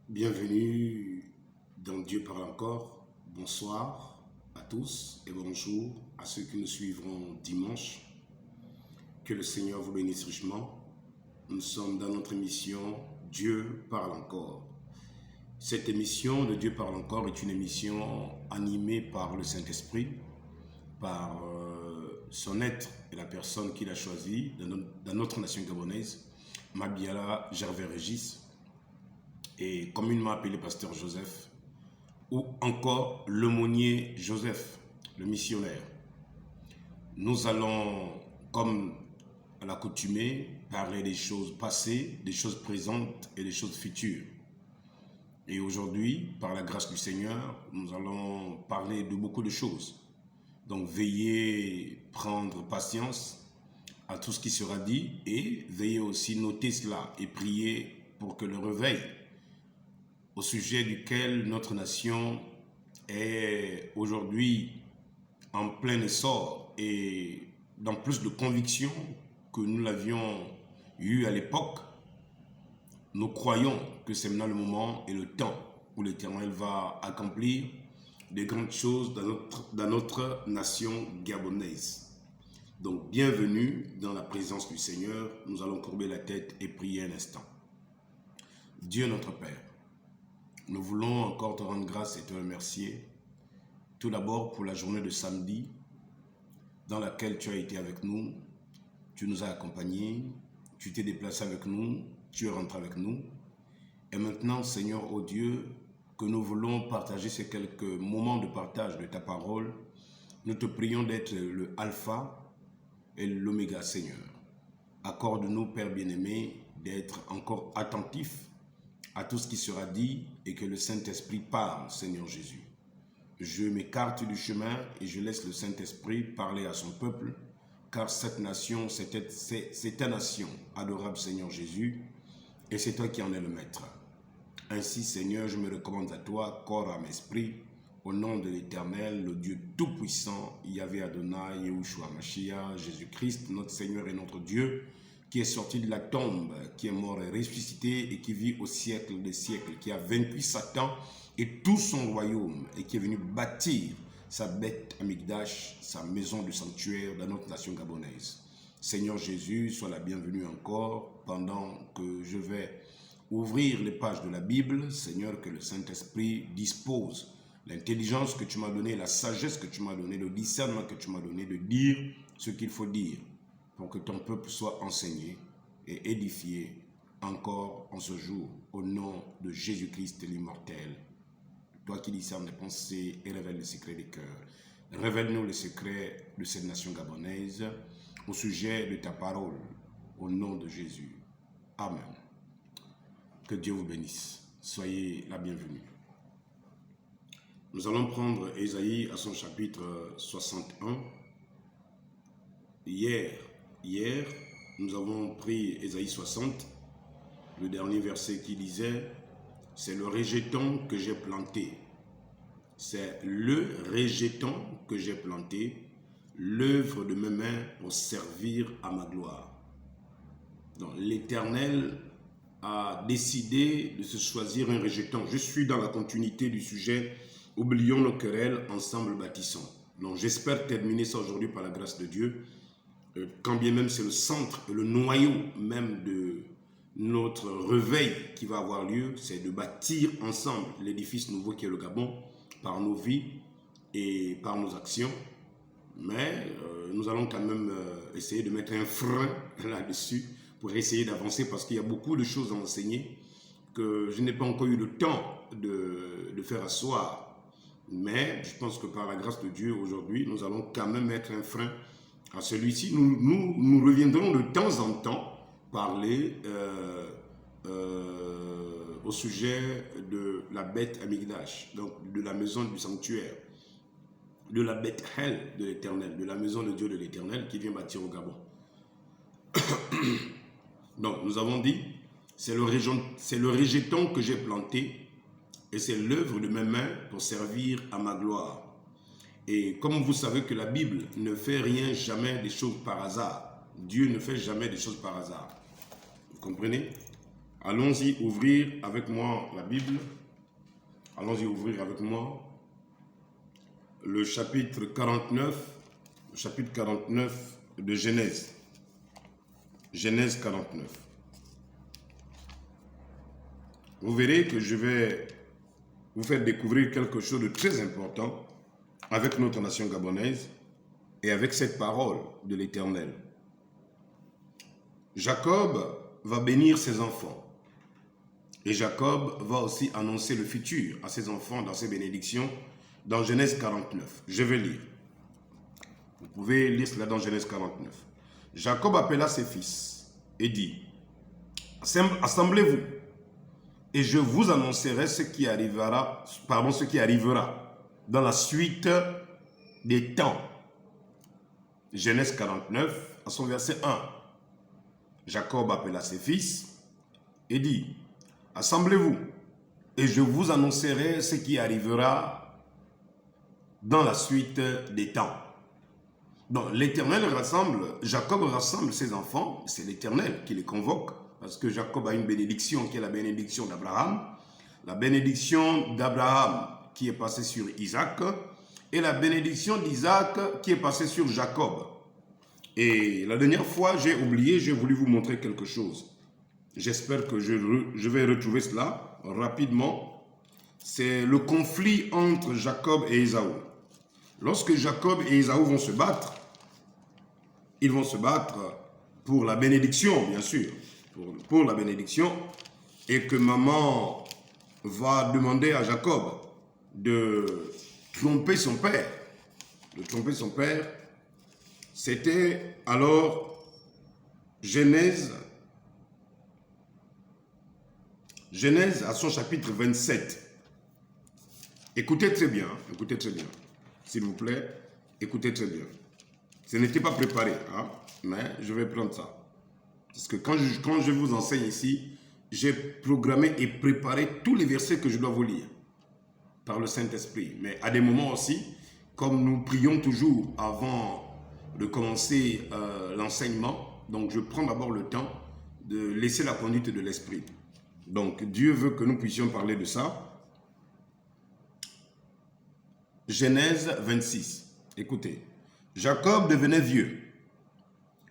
Bienvenue dans Dieu parle encore. Bonsoir à tous et bonjour à ceux qui nous suivront dimanche. Que le Seigneur vous bénisse richement. Nous sommes dans notre émission Dieu parle encore. Cette émission de Dieu parle encore est une émission animée par le Saint-Esprit, par son être et la personne qu'il a choisie dans notre nation gabonaise, Mabiala Gervais Régis, et communément appelé pasteur Joseph, ou encore l'aumônier Joseph, le missionnaire. Nous allons, comme à l'accoutumée, parler des choses passées, des choses présentes et des choses futures. Et aujourd'hui, par la grâce du Seigneur, nous allons parler de beaucoup de choses. Donc veillez prendre patience à tout ce qui sera dit et veillez aussi noter cela et prier pour que le réveil au sujet duquel notre nation est aujourd'hui en plein essor et dans plus de conviction que nous l'avions eu à l'époque, nous croyons que c'est maintenant le moment et le temps où l'Éternel va accomplir de grandes choses dans notre nation gabonaise. Donc bienvenue dans la présence du Seigneur. Nous allons courber la tête et prier un instant. Dieu notre Père, nous voulons encore te rendre grâce et te remercier, tout d'abord pour la journée de samedi, dans laquelle tu as été avec nous, tu nous as accompagnés, tu t'es déplacé avec nous, tu es rentré avec nous. Et maintenant, Seigneur, ô Dieu, que nous voulons partager ces quelques moments de partage de ta parole, nous te prions d'être le alpha et l'oméga, Seigneur. Accorde-nous, Père bien-aimé, d'être encore attentifs à tout ce qui sera dit et que le Saint-Esprit parle, Seigneur Jésus. Je m'écarte du chemin et je laisse le Saint-Esprit parler à son peuple, car cette nation, c'est ta nation, adorable Seigneur Jésus, et c'est toi qui en es le maître. Ainsi, Seigneur, je me recommande à toi, corps, âme, esprit, au nom de l'Éternel, le Dieu Tout-Puissant, Yahvé Adonai, Yahushua Mashiach, Jésus-Christ, notre Seigneur et notre Dieu, qui est sorti de la tombe, qui est mort et ressuscité et qui vit au siècle des siècles, qui a vaincu Satan et tout son royaume et qui est venu bâtir sa bête Amigdash, sa maison de sanctuaire dans notre nation gabonaise. Seigneur Jésus, sois la bienvenue encore pendant que je vais ouvrir les pages de la Bible. Seigneur, que le Saint-Esprit dispose l'intelligence que tu m'as donnée, la sagesse que tu m'as donnée, le discernement que tu m'as donné de dire ce qu'il faut dire, pour que ton peuple soit enseigné et édifié encore en ce jour, au nom de Jésus-Christ l'immortel. Toi qui discernes les pensées et révèles les secrets des cœurs, révèle-nous les secrets de cette nation gabonaise au sujet de ta parole, au nom de Jésus. Amen. Que Dieu vous bénisse. Soyez la bienvenue. Nous allons prendre Ésaïe à son chapitre 61. Hier, nous avons pris Ésaïe 60, le dernier verset qui disait « C'est le rejeton que j'ai planté. C'est le rejeton que j'ai planté, l'œuvre de mes mains pour servir à ma gloire. » Donc l'Éternel a décidé de se choisir un rejeton. Je suis dans la continuité du sujet « Oublions nos querelles, ensemble bâtissons ». Donc j'espère terminer ça aujourd'hui par la grâce de Dieu. Quand bien même c'est le centre et le noyau même de notre réveil qui va avoir lieu, c'est de bâtir ensemble l'édifice nouveau qui est le Gabon, par nos vies et par nos actions. Mais nous allons quand même essayer de mettre un frein là-dessus pour essayer d'avancer, parce qu'il y a beaucoup de choses à enseigner que je n'ai pas encore eu le temps de faire asseoir. Mais je pense que par la grâce de Dieu, aujourd'hui, nous allons quand même mettre un frein à celui-ci. Nous reviendrons de temps en temps parler au sujet de la bête Amigdash, donc de la maison du sanctuaire, de la bête Hel de l'Éternel, de la maison de Dieu de l'Éternel qui vient bâtir au Gabon. Donc nous avons dit, c'est le rejeton que j'ai planté et c'est l'œuvre de mes mains pour servir à ma gloire. Et comme vous savez que la Bible ne fait rien jamais des choses par hasard, Dieu ne fait jamais des choses par hasard. Vous comprenez? Allons-y ouvrir avec moi la Bible. Allons-y ouvrir avec moi le chapitre 49 de Genèse. Genèse 49. Vous verrez que je vais vous faire découvrir quelque chose de très important avec notre nation gabonaise et avec cette parole de l'Éternel. Jacob va bénir ses enfants. Et Jacob va aussi annoncer le futur à ses enfants dans ses bénédictions dans Genèse 49. Je vais lire. Vous pouvez lire cela dans Genèse 49. Jacob appela ses fils et dit, assemblez-vous et je vous annoncerai ce qui arrivera dans la suite des temps. Genèse 49, à son verset 1. Jacob appela ses fils et dit, assemblez-vous et je vous annoncerai ce qui arrivera dans la suite des temps. Donc l'Éternel Jacob rassemble ses enfants, c'est l'Éternel qui les convoque, parce que Jacob a une bénédiction qui est la bénédiction d'Abraham, la bénédiction d'Abraham qui est passée sur Isaac, et la bénédiction d'Isaac qui est passée sur Jacob. Et la dernière fois, j'ai voulu vous montrer quelque chose. J'espère que je vais retrouver cela rapidement. C'est le conflit entre Jacob et Ésaü. Lorsque Jacob et Ésaü vont se battre, ils vont se battre pour la bénédiction, bien sûr, pour la bénédiction, et que maman va demander à Jacob de tromper son père. De tromper son père, c'était alors Genèse à son chapitre 27. Écoutez très bien, s'il vous plaît, écoutez très bien. Ce n'était pas préparé, hein, mais je vais prendre ça. Parce que quand je vous enseigne ici, j'ai programmé et préparé tous les versets que je dois vous lire par le Saint-Esprit. Mais à des moments aussi, comme nous prions toujours avant de commencer l'enseignement, donc je prends d'abord le temps de laisser la conduite de l'Esprit. Donc Dieu veut que nous puissions parler de ça. Genèse 26, écoutez. Jacob devenait vieux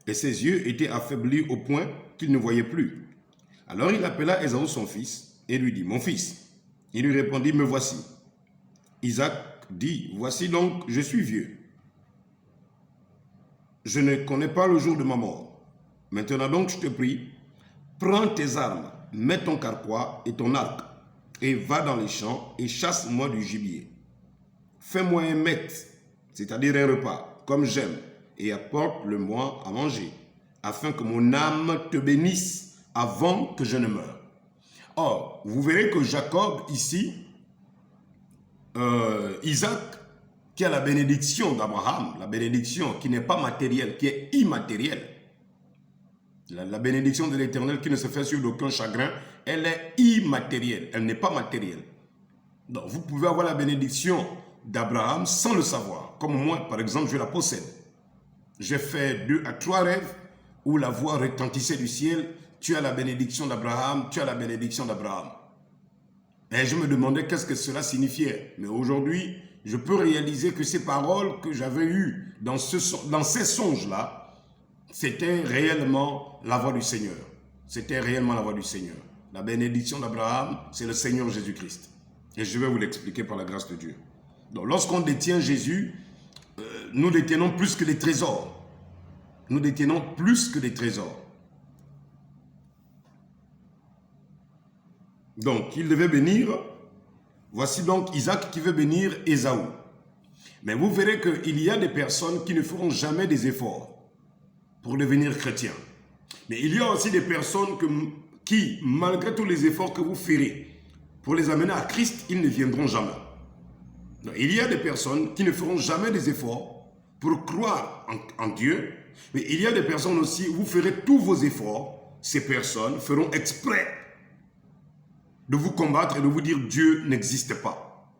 et ses yeux étaient affaiblis au point qu'il ne voyait plus. Alors il appela Ésaü son fils et lui dit, mon fils. Il lui répondit, me voici. Isaac dit, voici donc, je suis vieux. Je ne connais pas le jour de ma mort. Maintenant donc, je te prie, prends tes armes, mets ton carquois et ton arc, et va dans les champs et chasse-moi du gibier. Fais-moi un mets, c'est-à-dire un repas, comme j'aime, et apporte-le-moi à manger, afin que mon âme te bénisse avant que je ne meure. Or, vous verrez que Jacob, ici, Isaac, qui a la bénédiction d'Abraham, la bénédiction qui n'est pas matérielle, qui est immatérielle, la bénédiction de l'Éternel qui ne se fait sur aucun chagrin, elle est immatérielle, elle n'est pas matérielle. Donc, vous pouvez avoir la bénédiction d'Abraham sans le savoir. Comme moi, par exemple, je la possède. J'ai fait 2 à 3 rêves où la voix retentissait du ciel. Tu as la bénédiction d'Abraham, tu as la bénédiction d'Abraham. Et je me demandais qu'est-ce que cela signifiait. Mais aujourd'hui, je peux réaliser que ces paroles que j'avais eues dans ces songes-là, c'était réellement la voix du Seigneur. C'était réellement la voix du Seigneur. La bénédiction d'Abraham, c'est le Seigneur Jésus-Christ. Et je vais vous l'expliquer par la grâce de Dieu. Donc, lorsqu'on détient Jésus, nous détenons plus que des trésors. Nous détenons plus que des trésors. Donc, il devait bénir. Voici donc Isaac qui veut bénir Ésaü. Mais vous verrez qu'il y a des personnes qui ne feront jamais des efforts pour devenir chrétiens. Mais il y a aussi des personnes qui, malgré tous les efforts que vous ferez pour les amener à Christ, ils ne viendront jamais. Donc, il y a des personnes qui ne feront jamais des efforts pour croire en Dieu, mais il y a des personnes aussi, vous ferez tous vos efforts, ces personnes feront exprès de vous combattre et de vous dire Dieu n'existe pas.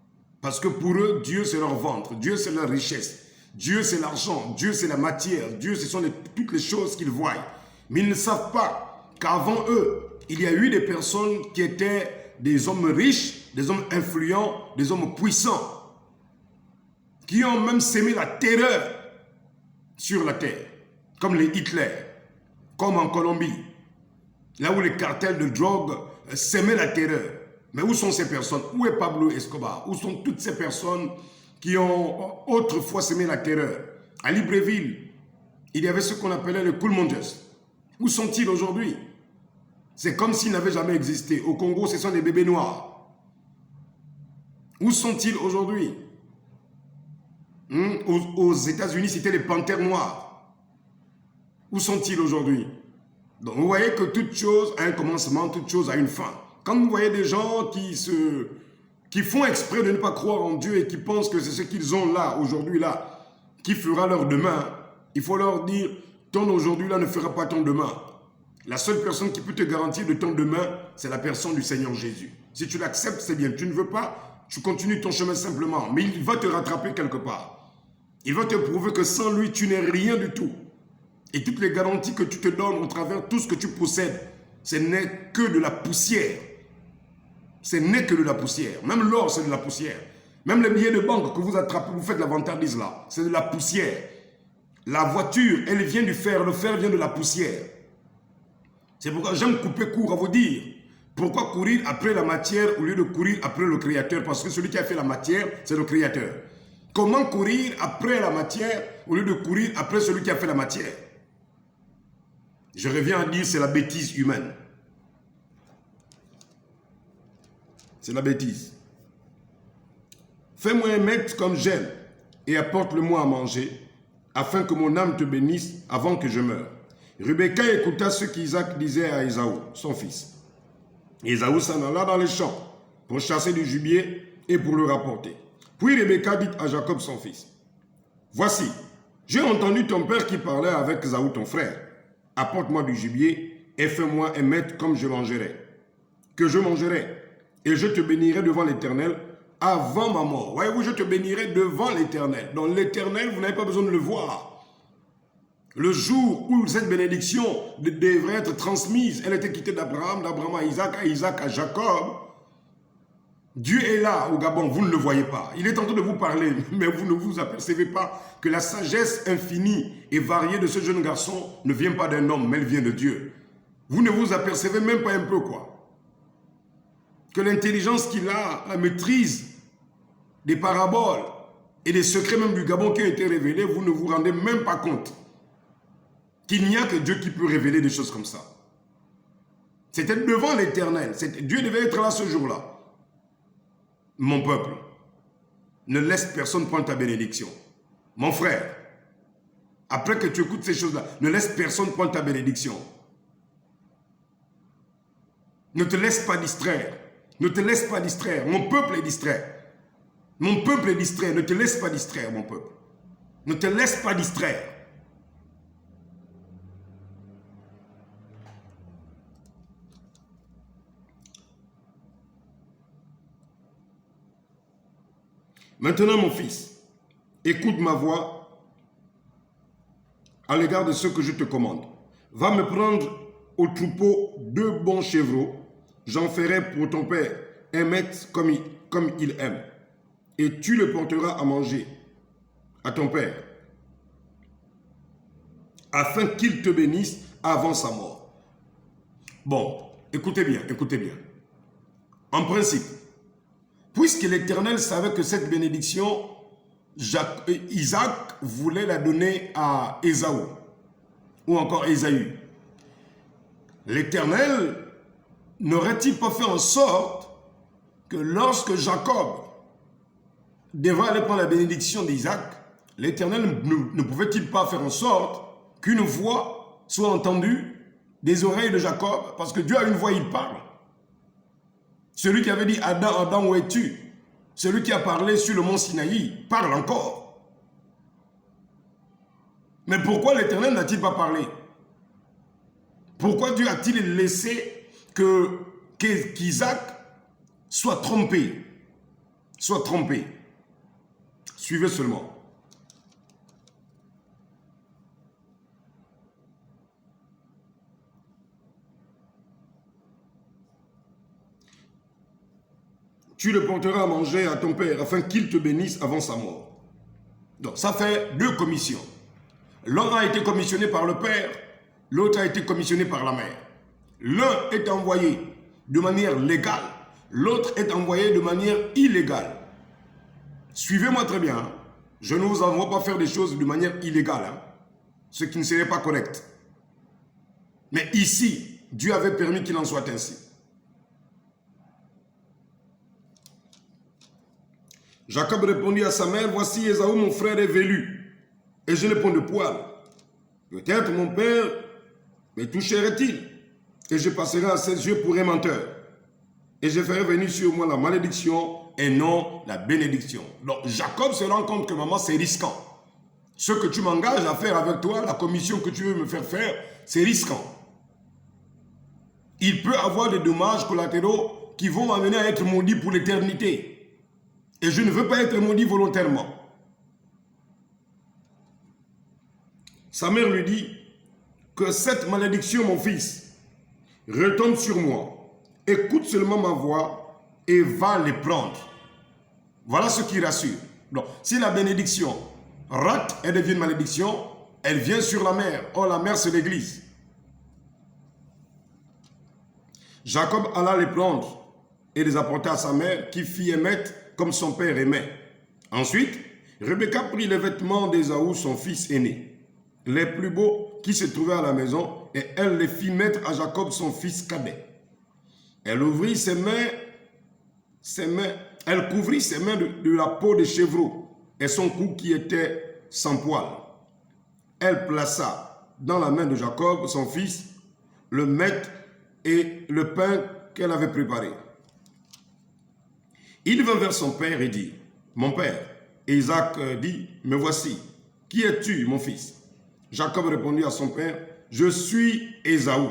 Parce que pour eux, Dieu c'est leur ventre, Dieu c'est leur richesse, Dieu c'est l'argent, Dieu c'est la matière, Dieu ce sont toutes les choses qu'ils voient. Mais ils ne savent pas qu'avant eux, il y a eu des personnes qui étaient des hommes riches, des hommes influents, des hommes puissants, qui ont même sémé la terreur sur la terre, comme les Hitler, comme en Colombie, là où les cartels de drogue sémaient la terreur. Mais où sont ces personnes? Où est Pablo Escobar? Où sont toutes ces personnes qui ont autrefois sémé la terreur? À Libreville, il y avait ce qu'on appelait les Coolmongers. Où sont-ils aujourd'hui? C'est comme s'ils n'avaient jamais existé. Au Congo, ce sont des bébés noirs. Où sont-ils aujourd'hui? Aux États-Unis, c'était les panthères noires. Où sont-ils aujourd'hui? Donc, vous voyez que toute chose a un commencement, toute chose a une fin. Quand vous voyez des gens qui font exprès de ne pas croire en Dieu et qui pensent que c'est ce qu'ils ont là, aujourd'hui là, qui fera leur demain, il faut leur dire, ton aujourd'hui là ne fera pas ton demain. La seule personne qui peut te garantir de ton demain, c'est la personne du Seigneur Jésus. Si tu l'acceptes, c'est bien. Tu ne veux pas, tu continues ton chemin simplement. Mais il va te rattraper quelque part. Il va te prouver que sans lui, tu n'es rien du tout. Et toutes les garanties que tu te donnes au travers tout ce que tu possèdes, ce n'est que de la poussière. Ce n'est que de la poussière. Même l'or, c'est de la poussière. Même les billets de banque que vous attrapez, vous faites la vantardise là, c'est de la poussière. La voiture, elle vient du fer. Le fer vient de la poussière. C'est pourquoi j'aime couper court à vous dire. Pourquoi courir après la matière au lieu de courir après le Créateur? Parce que celui qui a fait la matière, c'est le Créateur. Comment courir après la matière au lieu de courir après celui qui a fait la matière? Je reviens à dire, c'est la bêtise humaine. C'est la bêtise. Fais-moi un maître comme j'aime et apporte-le-moi à manger, afin que mon âme te bénisse avant que je meure. Rebecca écouta ce qu'Isaac disait à Ésaü, son fils. Ésaü s'en alla dans les champs pour chasser du gibier et pour le rapporter. Puis Rebecca dit à Jacob, son fils, « Voici, j'ai entendu ton père qui parlait avec Ésaü, ton frère. Apporte-moi du gibier et fais-moi un maître comme je mangerai. Que je mangerai, et je te bénirai devant l'Éternel avant ma mort. » Voyez-vous, je te bénirai devant l'Éternel. Dans l'Éternel, vous n'avez pas besoin de le voir. Le jour où cette bénédiction devrait être transmise, elle était quittée d'Abraham, d'Abraham à Isaac à Jacob. Dieu est là au Gabon, vous ne le voyez pas. Il est en train de vous parler, mais vous ne vous apercevez pas que la sagesse infinie et variée de ce jeune garçon ne vient pas d'un homme, mais elle vient de Dieu. Vous ne vous apercevez même pas un peu quoi. Que l'intelligence qu'il a, la maîtrise des paraboles et des secrets même du Gabon qui ont été révélés, vous ne vous rendez même pas compte qu'il n'y a que Dieu qui peut révéler des choses comme ça. C'était devant l'Éternel. Dieu devait être là ce jour-là. Mon peuple, ne laisse personne prendre ta bénédiction. Mon frère, après que tu écoutes ces choses-là, ne laisse personne prendre ta bénédiction. Ne te laisse pas distraire. Ne te laisse pas distraire. Mon peuple est distrait. Mon peuple est distrait. Ne te laisse pas distraire, mon peuple. Ne te laisse pas distraire. Maintenant, mon fils, écoute ma voix à l'égard de ce que je te commande. Va me prendre au troupeau 2 bons chevreaux. J'en ferai pour ton père un maître comme il aime. Et tu le porteras à manger à ton père, afin qu'il te bénisse avant sa mort. Bon, écoutez bien, écoutez bien. En principe, puisque l'Éternel savait que cette bénédiction, Isaac voulait la donner à Ésaü, ou encore Ésaü. L'Éternel n'aurait-il pas fait en sorte que lorsque Jacob devrait aller prendre la bénédiction d'Isaac, l'Éternel ne pouvait-il pas faire en sorte qu'une voix soit entendue des oreilles de Jacob? Parce que Dieu a une voix, il parle. Celui qui avait dit « Adam, Adam, où es-tu » Celui qui a parlé sur le mont Sinaï parle encore. Mais pourquoi l'Éternel n'a-t-il pas parlé? Pourquoi Dieu a-t-il laissé qu'Isaac soit trompé? Soit trompé. Suivez seulement. tu le porteras à manger à ton père, afin qu'il te bénisse avant sa mort. Donc, ça fait 2 commissions. L'un a été commissionné par le père, l'autre a été commissionné par la mère. L'un est envoyé de manière légale, l'autre est envoyé de manière illégale. Suivez-moi très bien. Hein? Je ne vous envoie pas faire des choses de manière illégale, hein? Ce qui ne serait pas correct. Mais ici, Dieu avait permis qu'il en soit ainsi. Jacob répondit à sa mère, « Voici Ésaü, mon frère, est velu, et je n'ai point de poil. Peut-être mon père me toucherait-il, et je passerai à ses yeux pour un menteur. Et je ferai venir sur moi la malédiction et non la bénédiction. » Donc Jacob se rend compte que maman, c'est risquant. Ce que tu m'engages à faire avec toi, la commission que tu veux me faire faire, c'est risquant. Il peut avoir des dommages collatéraux qui vont m'amener à être maudit pour l'éternité. Et je ne veux pas être maudit volontairement. Sa mère lui dit que cette malédiction, mon fils, retombe sur moi. Écoute seulement ma voix et va les prendre. Voilà ce qui rassure. Donc, si la bénédiction rate, elle devient une malédiction, elle vient sur la mère. Oh, la mère, c'est l'Église. Jacob alla les prendre et les apporta à sa mère, qui fit émettre comme son père aimait. Ensuite, Rebecca prit les vêtements d'Ésaü, son fils aîné, les plus beaux qui se trouvaient à la maison, et elle les fit mettre à Jacob, son fils cadet. Elle ouvrit ses mains, elle couvrit ses mains de la peau de chevreau et son cou qui était sans poil. Elle plaça dans la main de Jacob, son fils, le maître et le pain qu'elle avait préparé. Il vint vers son père et dit, « Mon père. » Et Isaac dit, « Me voici. Qui es-tu, mon fils? » Jacob répondit à son père, « Je suis Ésaü,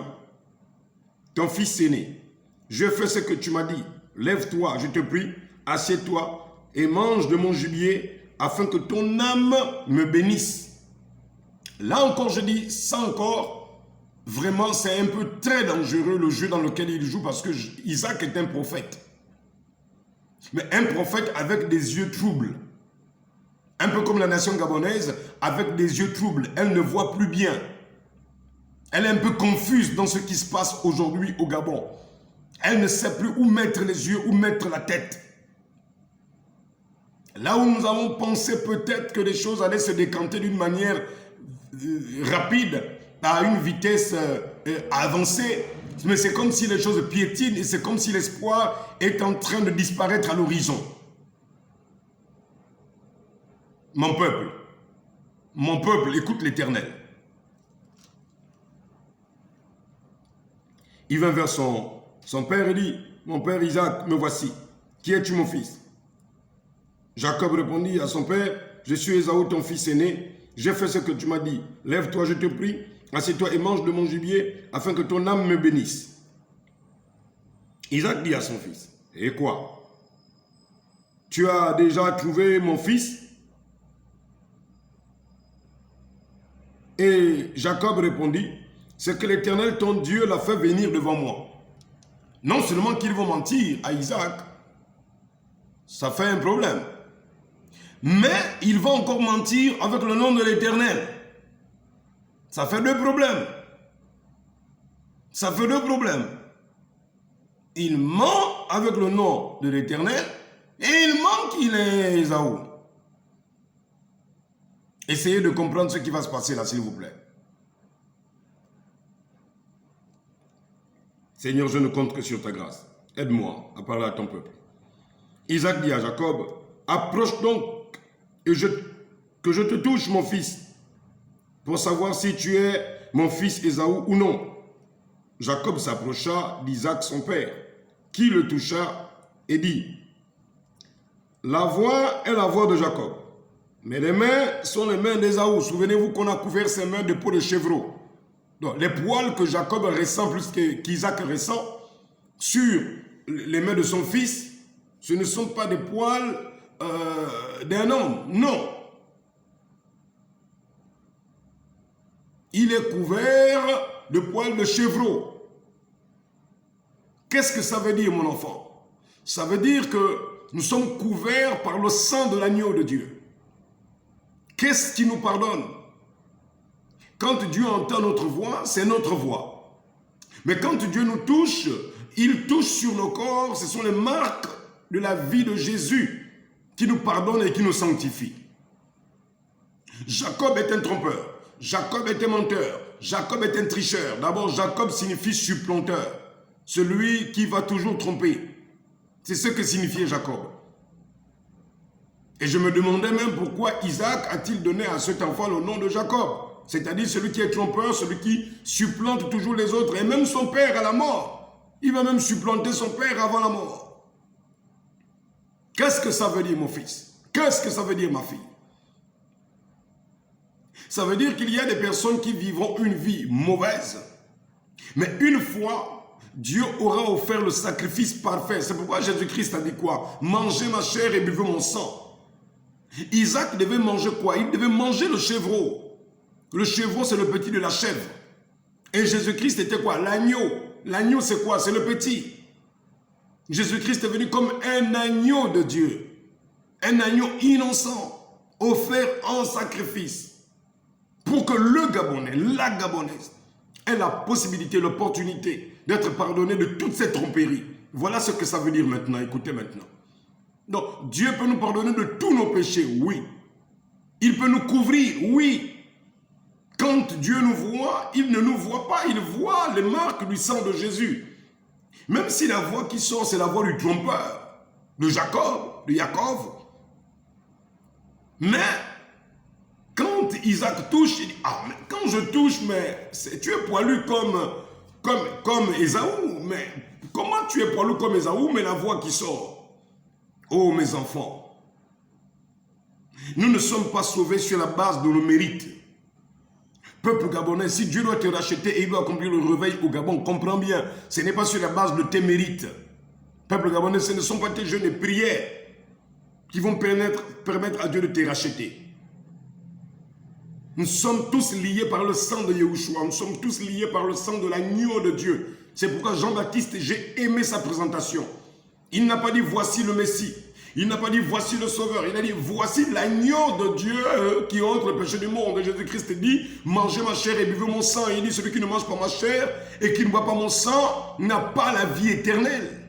ton fils aîné. Je fais ce que tu m'as dit. Lève-toi, je te prie, assieds-toi et mange de mon gibier afin que ton âme me bénisse. » Là encore, je dis, ça encore, vraiment, c'est un peu très dangereux le jeu dans lequel il joue parce que Isaac est un prophète. Mais un prophète avec des yeux troubles. Un peu comme la nation gabonaise, avec des yeux troubles. Elle ne voit plus bien. Elle est un peu confuse dans ce qui se passe aujourd'hui au Gabon. Elle ne sait plus où mettre les yeux, où mettre la tête. Là où nous avons pensé peut-être que les choses allaient se décanter d'une manière rapide, à une vitesse avancée, mais c'est comme si les choses piétinent et c'est comme si l'espoir est en train de disparaître à l'horizon. Mon peuple, écoute l'Éternel. Il vint vers son père et dit, « Mon père Isaac, me voici. Qui es-tu, mon fils? » Jacob répondit à son père, « Je suis Ésaü, ton fils aîné. J'ai fait ce que tu m'as dit. Lève-toi, je te prie. Assieds-toi et mange de mon gibier, afin que ton âme me bénisse. » Isaac dit à son fils, « Et quoi? Tu as déjà trouvé mon fils? » Et Jacob répondit, « C'est que l'Éternel, ton Dieu, l'a fait venir devant moi. » Non seulement qu'ils vont mentir à Isaac, ça fait un problème. Mais ils vont encore mentir avec le nom de l'Éternel. Ça fait 2 problèmes. Ça fait 2 problèmes. Il ment avec le nom de l'Éternel et il ment qu'il est Ésaü. Essayez de comprendre ce qui va se passer là, s'il vous plaît. Seigneur, je ne compte que sur ta grâce. Aide-moi à parler à ton peuple. Isaac dit à Jacob, « Approche donc et que je te touche, mon fils, pour savoir si tu es mon fils Ésaü ou non. » Jacob s'approcha d'Isaac, son père, qui le toucha et dit, « La voix est la voix de Jacob, mais les mains sont les mains d'Ésaü. » Souvenez-vous qu'on a couvert ses mains de peau de chevreau. Donc, les poils que Jacob ressent plus qu'Isaac ressent sur les mains de son fils, ce ne sont pas des poils d'un homme, non. Il est couvert de poils de chevreau. Qu'est-ce que ça veut dire, mon enfant? Ça veut dire que nous sommes couverts par le sang de l'agneau de Dieu. Qu'est-ce qui nous pardonne? Quand Dieu entend notre voix, c'est notre voix. Mais quand Dieu nous touche, il touche sur nos corps, ce sont les marques de la vie de Jésus qui nous pardonne et qui nous sanctifie. Jacob est un trompeur, Jacob est un menteur, Jacob est un tricheur. D'abord, Jacob signifie supplanteur, celui qui va toujours tromper. C'est ce que signifiait Jacob. Et je me demandais même pourquoi Isaac a-t-il donné à cet enfant le nom de Jacob, c'est-à-dire celui qui est trompeur, celui qui supplante toujours les autres, et même son père à la mort. Il va même supplanter son père avant la mort. Qu'est-ce que ça veut dire, mon fils? Qu'est-ce que ça veut dire, ma fille? Ça veut dire qu'il y a des personnes qui vivront une vie mauvaise, mais une fois, Dieu aura offert le sacrifice parfait. C'est pourquoi Jésus-Christ a dit quoi? Mangez ma chair et buvez mon sang. Isaac devait manger quoi? Il devait manger le chevreau. Le chevreau, c'est le petit de la chèvre. Et Jésus-Christ était quoi? L'agneau. L'agneau, c'est quoi? C'est le petit. Jésus-Christ est venu comme un agneau de Dieu. Un agneau innocent, offert en sacrifice. Pour que le Gabonais, la Gabonaise, ait la possibilité, l'opportunité d'être pardonné de toutes ces tromperies. Voilà ce que ça veut dire maintenant. Écoutez maintenant. Donc, Dieu peut nous pardonner de tous nos péchés, oui. Il peut nous couvrir, oui. Quand Dieu nous voit, il ne nous voit pas, il voit les marques du sang de Jésus. Même si la voix qui sort, c'est la voix du trompeur, de Jacob, de Jacob. Mais, quand Isaac touche, il dit, ah, mais quand je touche, mais tu es poilu comme Ésaü. Mais comment tu es poilu comme Ésaü, mais la voix qui sort? Oh, mes enfants, nous ne sommes pas sauvés sur la base de nos mérites. Peuple gabonais, si Dieu doit te racheter et il doit accomplir le réveil au Gabon, comprends bien, ce n'est pas sur la base de tes mérites. Peuple gabonais, ce ne sont pas tes jeûnes et prières qui vont permettre à Dieu de te racheter. Nous sommes tous liés par le sang de Yahushua, nous sommes tous liés par le sang de l'agneau de Dieu. C'est pourquoi Jean-Baptiste, j'ai aimé sa présentation. Il n'a pas dit voici le Messie. Il n'a pas dit voici le Sauveur. Il a dit voici l'agneau de Dieu qui ôte le péché du monde. Et Jésus-Christ dit mangez ma chair et buvez mon sang. Et il dit celui qui ne mange pas ma chair et qui ne boit pas mon sang n'a pas la vie éternelle.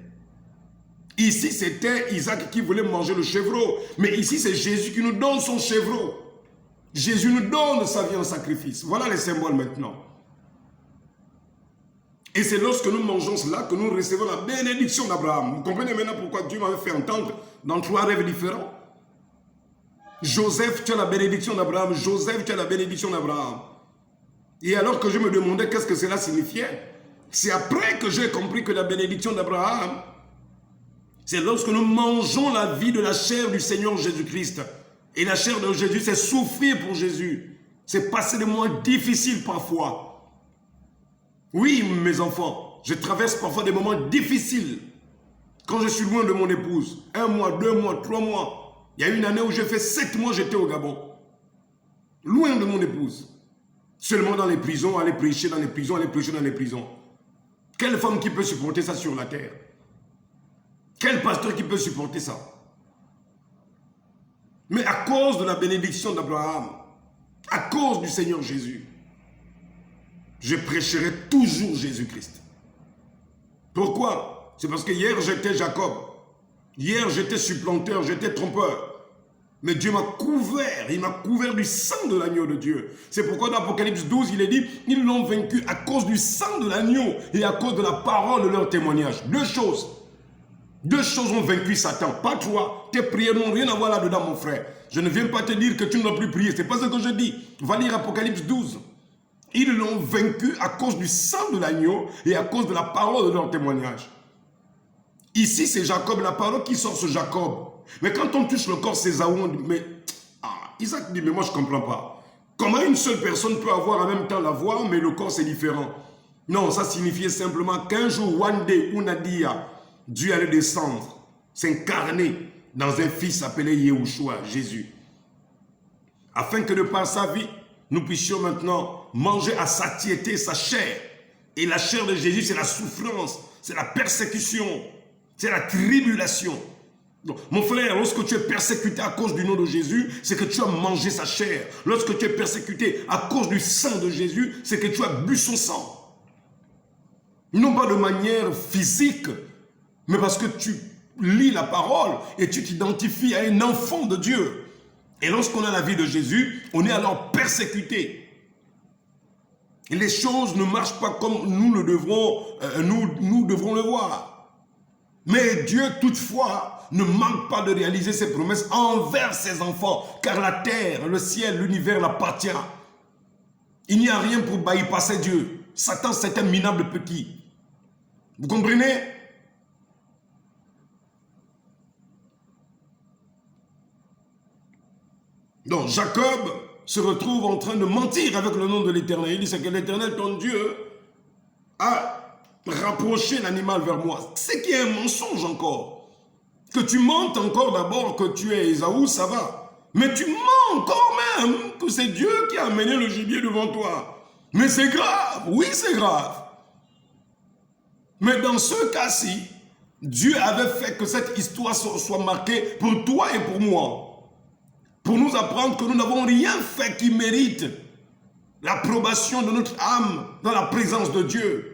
Ici c'était Isaac qui voulait manger le chevreau. Mais ici c'est Jésus qui nous donne son chevreau. Jésus nous donne sa vie en sacrifice. Voilà les symboles maintenant. Et c'est lorsque nous mangeons cela que nous recevons la bénédiction d'Abraham. Vous comprenez maintenant pourquoi Dieu m'avait fait entendre dans 3 rêves différents. Joseph, tu as la bénédiction d'Abraham. Joseph, tu as la bénédiction d'Abraham. Et alors que je me demandais qu'est-ce que cela signifiait, c'est après que j'ai compris que la bénédiction d'Abraham, c'est lorsque nous mangeons la vie de la chair du Seigneur Jésus-Christ. Et la chair de Jésus, c'est souffrir pour Jésus. C'est passer des moments difficiles parfois. Oui, mes enfants, je traverse parfois des moments difficiles. Quand je suis loin de mon épouse, 1 mois, 2 mois, 3 mois. Il y a une année où j'ai fait 7 mois, j'étais au Gabon. Loin de mon épouse. Seulement dans les prisons, aller prêcher dans les prisons, aller prêcher dans les prisons. Quelle femme qui peut supporter ça sur la terre? Quel pasteur qui peut supporter ça? Mais à cause de la bénédiction d'Abraham, à cause du Seigneur Jésus, je prêcherai toujours Jésus-Christ. Pourquoi? C'est parce que hier j'étais Jacob. Hier j'étais supplanteur, j'étais trompeur. Mais Dieu m'a couvert, il m'a couvert du sang de l'agneau de Dieu. C'est pourquoi dans Apocalypse 12, il est dit, ils l'ont vaincu à cause du sang de l'agneau et à cause de la parole de leur témoignage. Deux choses. Deux choses ont vaincu Satan. Pas toi. Tes prières n'ont rien à voir là-dedans, mon frère. Je ne viens pas te dire que tu ne dois plus prier. Ce n'est pas ce que je dis. Va lire Apocalypse 12. Ils l'ont vaincu à cause du sang de l'agneau et à cause de la parole de leur témoignage. Ici, c'est Jacob, la parole qui sort sur Jacob. Mais quand on touche le corps Césaü, on dit, mais Isaac dit, mais moi je ne comprends pas. Comment une seule personne peut avoir en même temps la voix, mais le corps c'est différent? Non, ça signifiait simplement qu'un jour, one day, Unadia, Dieu allait descendre, s'incarner dans un fils appelé Yahushua, Jésus. Afin que de par sa vie, nous puissions maintenant manger à satiété sa chair. Et la chair de Jésus, c'est la souffrance, c'est la persécution. C'est la tribulation. Donc, mon frère, lorsque tu es persécuté à cause du nom de Jésus, c'est que tu as mangé sa chair. Lorsque tu es persécuté à cause du sang de Jésus, c'est que tu as bu son sang. Non pas de manière physique, mais parce que tu lis la parole et tu t'identifies à un enfant de Dieu. Et lorsqu'on a la vie de Jésus, on est alors persécuté. Et les choses ne marchent pas comme nous le devrons, nous devrons le voir. Mais Dieu, toutefois, ne manque pas de réaliser ses promesses envers ses enfants, car la terre, le ciel, l'univers l'appartient. Il n'y a rien pour bypasser Dieu. Satan, c'est un minable petit. Vous comprenez? Donc Jacob se retrouve en train de mentir avec le nom de l'Éternel. Il dit, c'est que l'Éternel, ton Dieu, a rapproché l'animal vers moi. C'est qu'il y a un mensonge encore. Que tu mentes encore d'abord que tu es Ésaü, ça va. Mais tu mens encore même que c'est Dieu qui a amené le gibier devant toi. Mais c'est grave, oui c'est grave. Mais dans ce cas-ci, Dieu avait fait que cette histoire soit marquée pour toi et pour moi. Pour nous apprendre que nous n'avons rien fait qui mérite l'approbation de notre âme dans la présence de Dieu.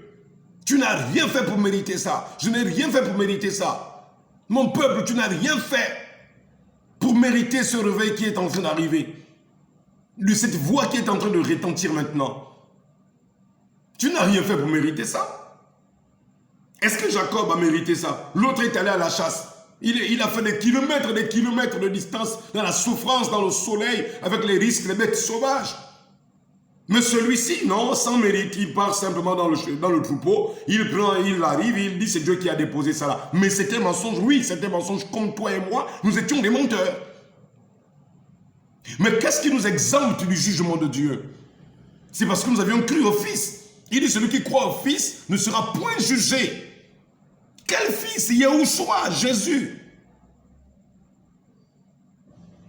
Tu n'as rien fait pour mériter ça. Je n'ai rien fait pour mériter ça. Mon peuple, tu n'as rien fait pour mériter ce réveil qui est en train d'arriver. Cette voix qui est en train de retentir maintenant. Tu n'as rien fait pour mériter ça. Est-ce que Jacob a mérité ça? L'autre est allé à la chasse. Il a fait des kilomètres de distance dans la souffrance, dans le soleil, avec les risques, les bêtes sauvages. Mais celui-ci, non, sans mérite, il part simplement dans le troupeau, il arrive, il dit c'est Dieu qui a déposé ça là. Mais c'était un mensonge, oui, c'était un mensonge comme toi et moi, nous étions des menteurs. Mais qu'est-ce qui nous exempte du jugement de Dieu? C'est parce que nous avions cru au Fils. Il dit celui qui croit au Fils ne sera point jugé. Quel fils? Yahushua, Jésus.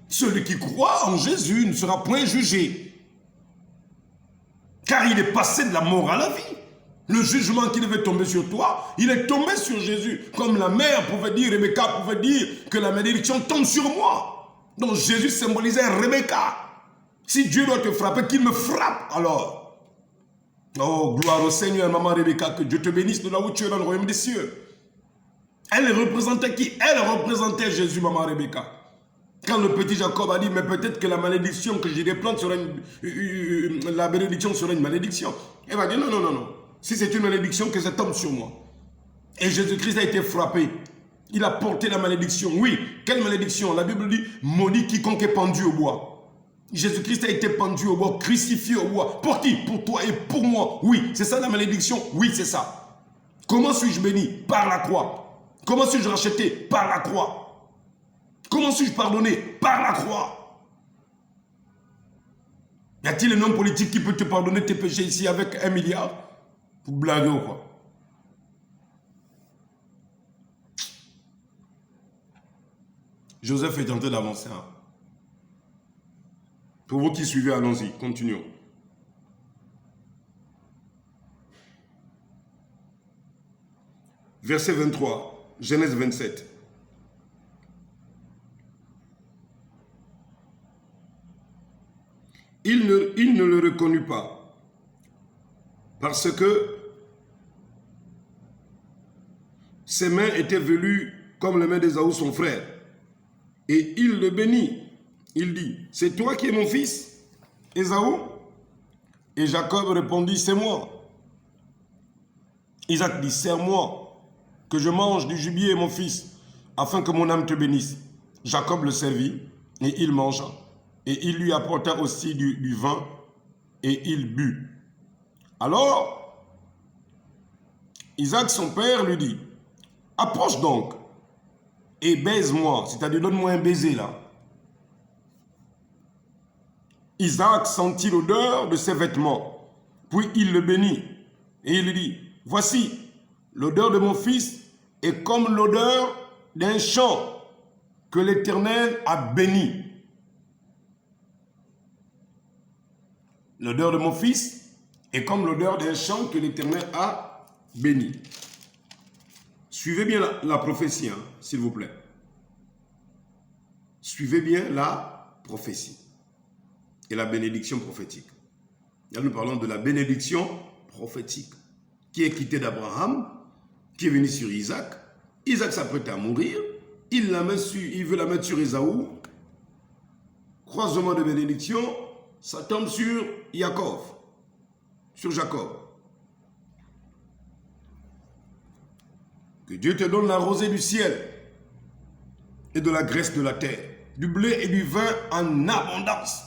Celui qui croit en Jésus ne sera point jugé. Car il est passé de la mort à la vie. Le jugement qui devait tomber sur toi, il est tombé sur Jésus. Comme la mère pouvait dire, Rebecca pouvait dire que la malédiction tombe sur moi. Donc Jésus symbolisait Rebecca. Si Dieu doit te frapper, qu'il me frappe alors. Oh, gloire au Seigneur, maman Rebecca, que Dieu te bénisse de là où tu es dans le royaume des cieux. Elle représentait qui? Elle représentait Jésus, maman Rebecca. Quand le petit Jacob a dit, mais peut-être que la malédiction que j'irai prendre sera la bénédiction sera une malédiction. Elle va dire, non, non, non, non. Si c'est une malédiction, que ça tombe sur moi. Et Jésus-Christ a été frappé. Il a porté la malédiction. Oui, quelle malédiction? La Bible dit, maudit quiconque est pendu au bois. Jésus-Christ a été pendu au bois, crucifié au bois. Pour qui? Pour toi et pour moi. Oui, c'est ça la malédiction? Oui, c'est ça. Comment suis-je béni? Par la croix. Comment suis-je racheté? Par la croix. Comment suis-je pardonné? Par la croix. Y a-t-il un homme politique qui peut te pardonner tes péchés ici avec 1 milliard? Vous blaguez ou quoi? Joseph est tenté d'avancer. Hein? Pour vous qui suivez, allons-y, continuons. Verset 23. Genèse 27. Il ne le reconnut pas parce que ses mains étaient velues comme les mains d'Ésaü son frère. Et il le bénit. Il dit, c'est toi qui es mon fils, Ésaü? Et Jacob répondit, c'est moi. Isaac dit, serre-moi que je mange du gibier, mon fils, afin que mon âme te bénisse. Jacob le servit, et il mangea. Et il lui apporta aussi du vin, et il but. Alors, Isaac, son père, lui dit, approche donc, et baise-moi, c'est-à-dire donne-moi un baiser là. Isaac sentit l'odeur de ses vêtements, puis il le bénit, et il lui dit, voici, l'odeur de mon fils est comme l'odeur d'un champ que l'Éternel a béni. L'odeur de mon fils est comme l'odeur d'un champ que l'Éternel a béni. Suivez bien la prophétie, hein, s'il vous plaît. Suivez bien la prophétie et la bénédiction prophétique. Là, nous parlons de la bénédiction prophétique qui est quittée d'Abraham, qui est venue sur Isaac. Isaac s'apprête à mourir. Il veut la mettre sur Ésaü. Croisement de bénédiction, ça tombe sur Jacob. Sur Jacob. Que Dieu te donne la rosée du ciel et de la graisse de la terre, du blé et du vin en abondance.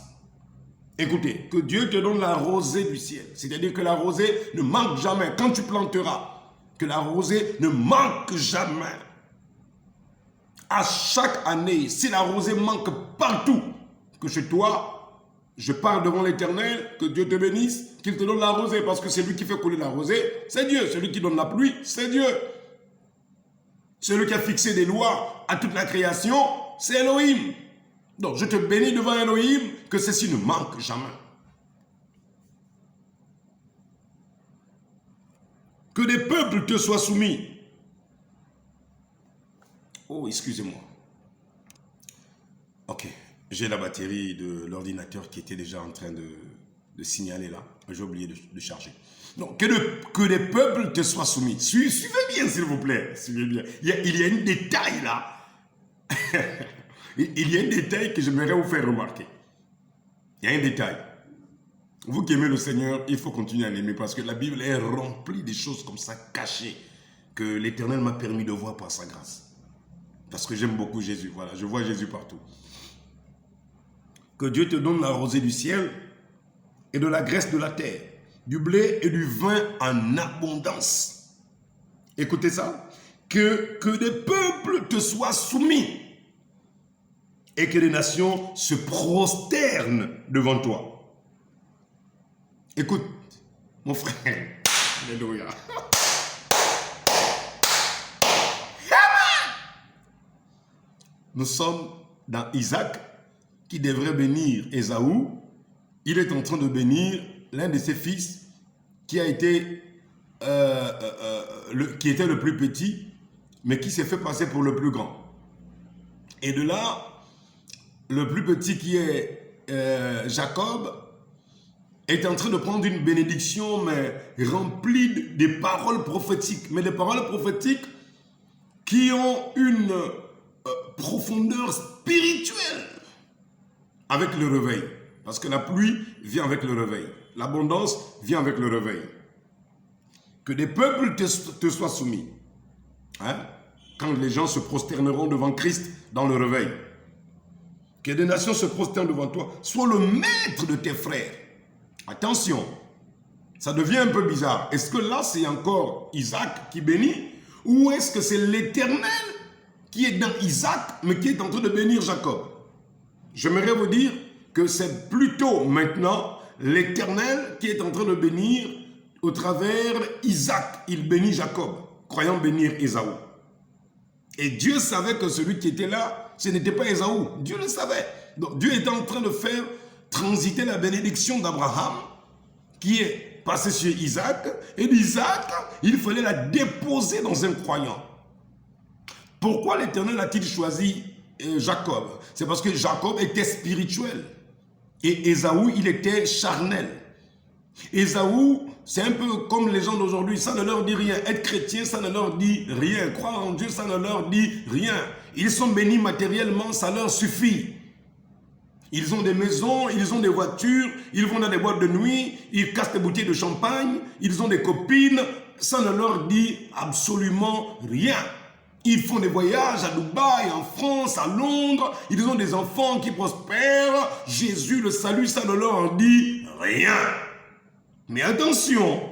Écoutez, que Dieu te donne la rosée du ciel. C'est-à-dire que la rosée ne manque jamais. Quand tu planteras, que la rosée ne manque jamais. À chaque année, si la rosée manque partout, que chez toi, je parle devant l'Éternel, que Dieu te bénisse, qu'il te donne la rosée, parce que c'est lui qui fait couler la rosée, c'est Dieu. Celui qui donne la pluie, c'est Dieu. Celui qui a fixé des lois à toute la création, c'est Elohim. Donc, je te bénis devant Elohim, que ceci ne manque jamais. Que des peuples te soient soumis. Oh, excusez-moi. Ok, j'ai la batterie de l'ordinateur qui était déjà en train de signaler là. J'ai oublié de charger. Donc, que des peuples te soient soumis. Suivez bien, s'il vous plaît. Suivez bien. Il y a un détail là. Il y a un détail que j'aimerais vous faire remarquer. Il y a un détail. Vous qui aimez le Seigneur, il faut continuer à l'aimer parce que la Bible est remplie de choses comme ça, cachées, que l'Éternel m'a permis de voir par sa grâce. Parce que j'aime beaucoup Jésus. Voilà, je vois Jésus partout. Que Dieu te donne la rosée du ciel et de la graisse de la terre, du blé et du vin en abondance. Écoutez ça. Que des peuples te soient soumis et que les nations se prosternent devant toi. Écoute, mon frère. Alléluia. Nous sommes dans Isaac qui devrait bénir Ésaü. Il est en train de bénir l'un de ses fils qui a été qui était le plus petit, mais qui s'est fait passer pour le plus grand. Et de là, le plus petit qui est Jacob est en train de prendre une bénédiction, mais remplie des paroles prophétiques. Mais des paroles prophétiques qui ont une profondeur spirituelle avec le réveil. Parce que la pluie vient avec le réveil. L'abondance vient avec le réveil. Que des peuples te soient soumis. Hein? Quand les gens se prosterneront devant Christ dans le réveil. Que des nations se prosternent devant toi. Sois le maître de tes frères. Attention, ça devient un peu bizarre. Est-ce que là, c'est encore Isaac qui bénit? Ou est-ce que c'est l'Éternel qui est dans Isaac, mais qui est en train de bénir Jacob? J'aimerais vous dire que c'est plutôt maintenant l'Éternel qui est en train de bénir au travers Isaac. Il bénit Jacob, croyant bénir Ésaü. Et Dieu savait que celui qui était là, ce n'était pas Ésaü. Dieu le savait. Donc Dieu était en train de faire transiter la bénédiction d'Abraham, qui est passée sur Isaac. Et d'Isaac, il fallait la déposer dans un croyant. Pourquoi l'Éternel a-t-il choisi Jacob? C'est parce que Jacob était spirituel. Et Ésaü, il était charnel. Ésaü, c'est un peu comme les gens d'aujourd'hui, ça ne leur dit rien. Être chrétien, ça ne leur dit rien. Croire en Dieu, ça ne leur dit rien. Ils sont bénis matériellement, ça leur suffit. Ils ont des maisons, ils ont des voitures, ils vont dans des boîtes de nuit, ils cassent des bouteilles de champagne, ils ont des copines, ça ne leur dit absolument rien. Ils font des voyages à Dubaï, en France, à Londres, ils ont des enfants qui prospèrent. Jésus, le salut, ça ne leur dit rien. Mais attention,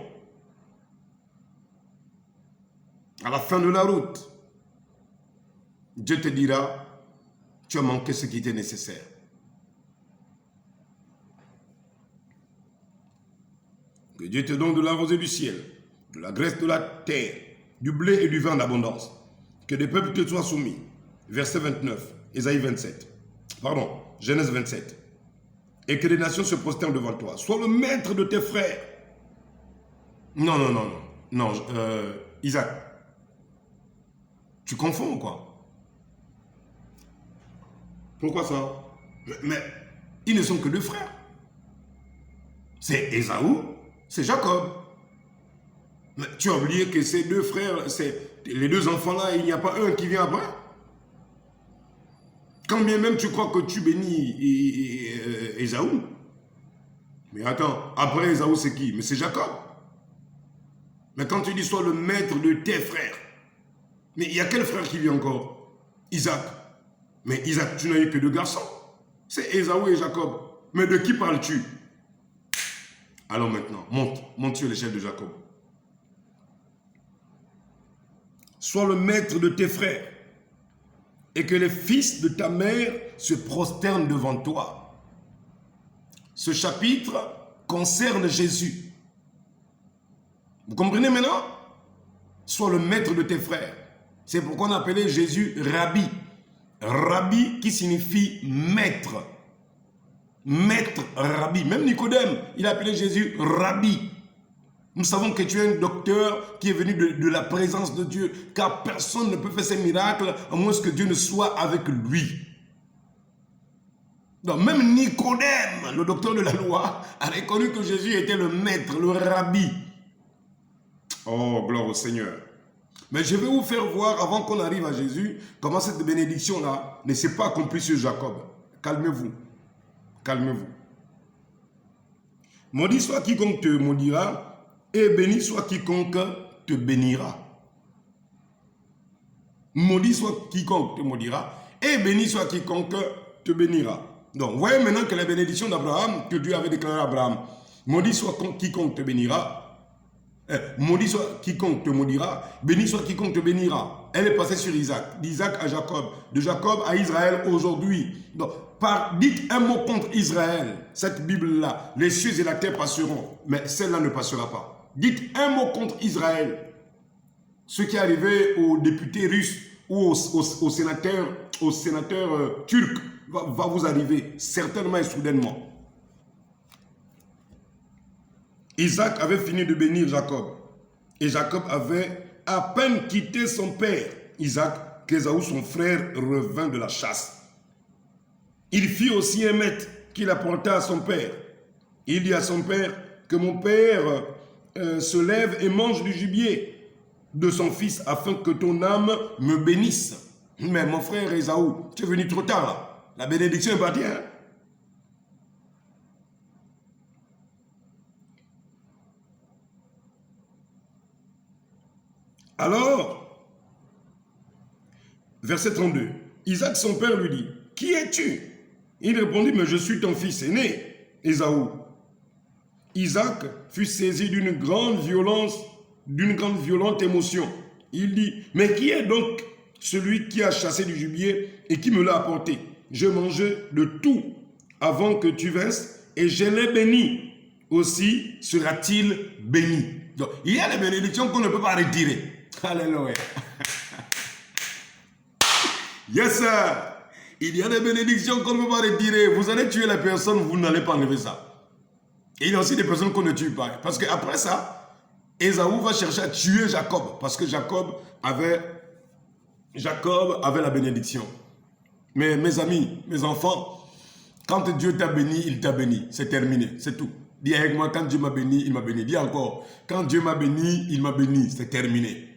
à la fin de la route, Dieu te dira, tu as manqué ce qui était nécessaire. Que Dieu te donne de la rosée du ciel, de la graisse de la terre, du blé et du vin en abondance. Que des peuples te soient soumis. Verset 29, Ésaïe 27. Pardon, Genèse 27. Et que les nations se prosternent devant toi. Sois le maître de tes frères. Non, Isaac. Tu confonds ou quoi? Pourquoi ça? Mais ils ne sont que deux frères. C'est Ésaü, c'est Jacob. Mais tu as oublié que ces deux frères, les deux enfants-là, il n'y a pas un qui vient après? Quand bien même tu crois que tu bénis Ésaü. Mais attends, après Ésaü c'est qui? Mais c'est Jacob. Mais quand tu dis sois le maître de tes frères, mais il y a quel frère qui vit encore? Isaac. Mais Isaac, tu n'as eu que deux garçons. C'est Ésaü et Jacob. Mais de qui parles-tu? Alors maintenant, monte sur l'échelle de Jacob. Sois le maître de tes frères et que les fils de ta mère se prosternent devant toi. Ce chapitre concerne Jésus. Vous comprenez maintenant? Sois le maître de tes frères. C'est pourquoi on appelait Jésus Rabbi. Rabbi qui signifie maître. Maître Rabbi. Même Nicodème, il appelait Jésus Rabbi. Nous savons que tu es un docteur qui est venu de la présence de Dieu, car personne ne peut faire ces miracles à moins que Dieu ne soit avec lui. Donc même Nicodème, le docteur de la loi, a reconnu que Jésus était le maître, le Rabbi. Oh, gloire au Seigneur. Mais je vais vous faire voir, avant qu'on arrive à Jésus, comment cette bénédiction-là ne s'est pas accomplie sur Jacob. Calmez-vous. Calmez-vous. Maudit soit quiconque te maudira, et béni soit quiconque te bénira. Maudit soit quiconque te maudira, et béni soit quiconque te bénira. Donc, voyez maintenant que la bénédiction d'Abraham, que Dieu avait déclarée à Abraham, maudit soit quiconque te bénira, maudit soit quiconque te maudira, béni soit quiconque te bénira. Elle est passée sur Isaac, d'Isaac à Jacob, de Jacob à Israël aujourd'hui. Donc, dites un mot contre Israël, cette Bible-là, les cieux et la terre passeront, mais celle-là ne passera pas. Dites un mot contre Israël. Ce qui est arrivé aux députés russes ou aux sénateurs turcs va vous arriver certainement et soudainement. Isaac avait fini de bénir Jacob. Et Jacob avait à peine quitté son père, Isaac, qu'Ésaü, son frère, revint de la chasse. Il fit aussi un maître qu'il apporta à son père. Il dit à son père que mon père se lève et mange du gibier de son fils afin que ton âme me bénisse. Mais mon frère Ésaü, tu es venu trop tard là. La bénédiction est partie. Hein? Alors, verset 32, Isaac son père lui dit, qui es-tu? Il répondit, mais je suis ton fils aîné, Ésaü. Isaac fut saisi d'une grande violente émotion. Il dit, mais qui est donc celui qui a chassé du gibier et qui me l'a apporté? Je mangeais de tout avant que tu vinsses et je l'ai béni. Aussi sera-t-il béni. Donc, il y a des bénédictions qu'on ne peut pas retirer. Alléluia. Yes, sir. Il y a des bénédictions qu'on ne peut pas retirer. Vous allez tuer la personne, vous n'allez pas enlever ça. Et il y a aussi des personnes qu'on ne tue pas. Parce qu'après ça, Ésaü va chercher à tuer Jacob. Parce que Jacob avait la bénédiction. Mais mes amis, mes enfants, quand Dieu t'a béni, il t'a béni. C'est terminé, c'est tout. Dis avec moi, quand Dieu m'a béni, il m'a béni. Dis encore, quand Dieu m'a béni, il m'a béni. C'est terminé.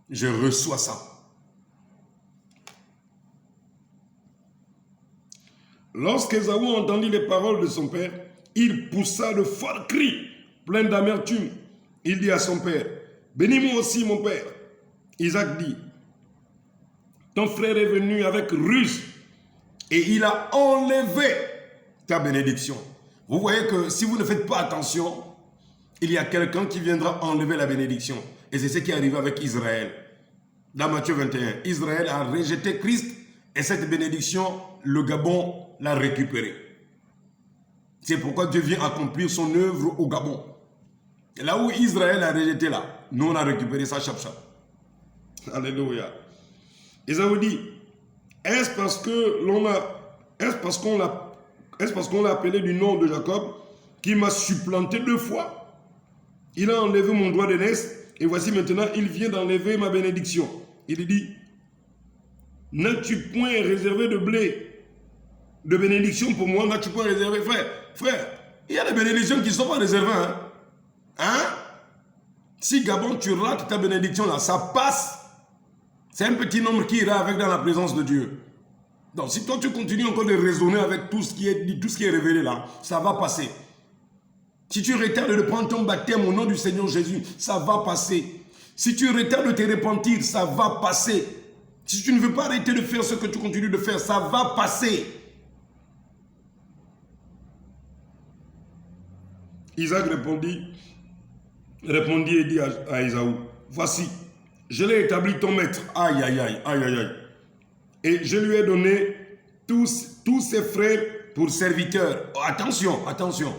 Je reçois ça. Lorsqu'Ésaü entendit les paroles de son père, il poussa de forts cris, pleins d'amertume. Il dit à son père, bénis-moi aussi mon père. Isaac dit, ton frère est venu avec ruse et il a enlevé ta bénédiction. Vous voyez que si vous ne faites pas attention, il y a quelqu'un qui viendra enlever la bénédiction. Et c'est ce qui est arrivé avec Israël. Dans Matthieu 21, Israël a rejeté Christ et cette bénédiction, le Gabon l'a récupérée. C'est pourquoi Dieu vient accomplir son œuvre au Gabon. Et là où Israël a rejeté là, nous on a récupéré ça chap chap. Alléluia. Ésaü dit, est-ce parce qu'on l'a appelé du nom de Jacob qui m'a supplanté 2 fois? Il a enlevé mon droit d'aînesse et voici maintenant il vient d'enlever ma bénédiction. Il dit, N'as-tu point réservé de blé, de bénédiction pour moi? N'as-tu point réservé, frère, il y a des bénédictions qui ne sont pas réservées. Hein? Si Gabon, tu rates ta bénédiction là, ça passe. C'est un petit nombre qui ira avec dans la présence de Dieu. Donc si toi tu continues encore de raisonner avec tout ce qui est dit, tout ce qui est révélé là, ça va passer. Si tu retardes de prendre ton baptême au nom du Seigneur Jésus, ça va passer. Si tu retardes de te repentir, ça va passer. Si tu ne veux pas arrêter de faire ce que tu continues de faire, ça va passer. Isaac répondit et dit à Ésaü, voici, je l'ai établi ton maître. Aïe, aïe, aïe, aïe, aïe, aïe. Et je lui ai donné tous ses frères pour serviteurs. Oh, attention, attention.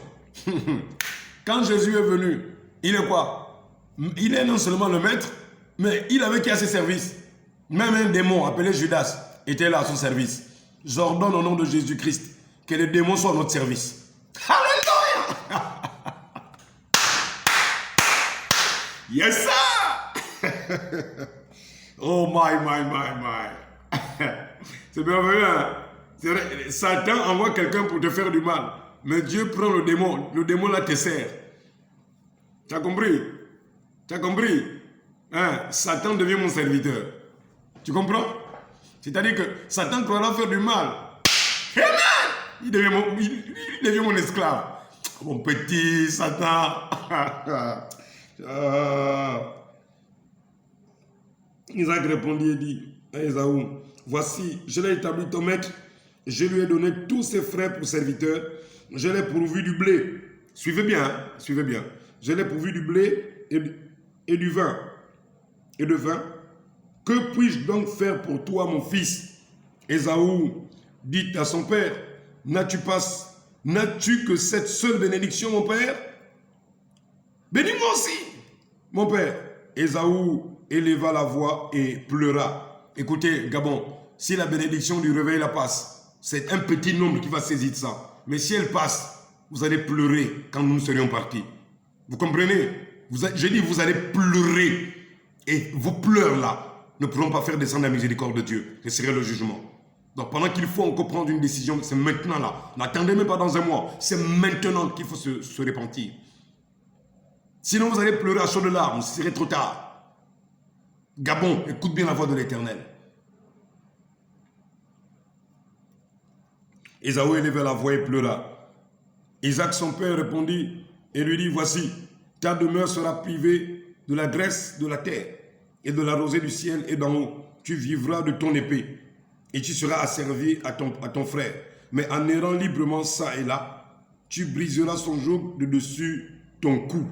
Quand Jésus est venu, il est quoi? Il est non seulement le maître, mais il avait qui à ses services? Même un démon appelé Judas était là à son service. J'ordonne au nom de Jésus-Christ que les démons soient à notre service. Alléluia! Yes, sir! Oh my. C'est bienvenu, hein? C'est vrai, Satan envoie quelqu'un pour te faire du mal. Mais Dieu prend le démon là te sert. Tu as compris? Tu as compris? Hein? Satan devient mon serviteur. Tu comprends? C'est-à-dire que Satan croira faire du mal. Il devient mon esclave. Mon petit Satan. Isaac répondit et dit à Ésaü, voici, je l'ai établi ton maître, je lui ai donné tous ses frères pour serviteurs, je l'ai pourvu du blé. Suivez bien, hein? Suivez bien. Je l'ai pourvu du blé et du vin. Et de vin. Que puis-je donc faire pour toi, mon fils? Ésaü dit à son père, n'as-tu que cette seule bénédiction, mon père? Bénis-moi aussi, mon père. Ésaü éleva la voix et pleura. Écoutez, Gabon, si la bénédiction du réveil la passe, c'est un petit nombre qui va saisir ça. Mais si elle passe, vous allez pleurer quand nous serions partis. Vous comprenez? Je dis, vous allez pleurer. Et vos pleurs là ne pourront pas faire descendre la miséricorde de Dieu. Ce serait le jugement. Donc pendant qu'il faut encore prendre une décision, c'est maintenant là. N'attendez même pas dans un mois. C'est maintenant qu'il faut se repentir. Sinon vous allez pleurer à chaudes larmes, ce serait trop tard. Gabon, écoute bien la voix de l'Éternel. Ésaü éleva la voix et pleura. Isaac son père répondit et lui dit, voici, ta demeure sera privée de la graisse de la terre et de la rosée du ciel et d'en haut. Tu vivras de ton épée et tu seras asservi à ton frère. Mais en errant librement ça et là, tu briseras son joug de dessus ton cou.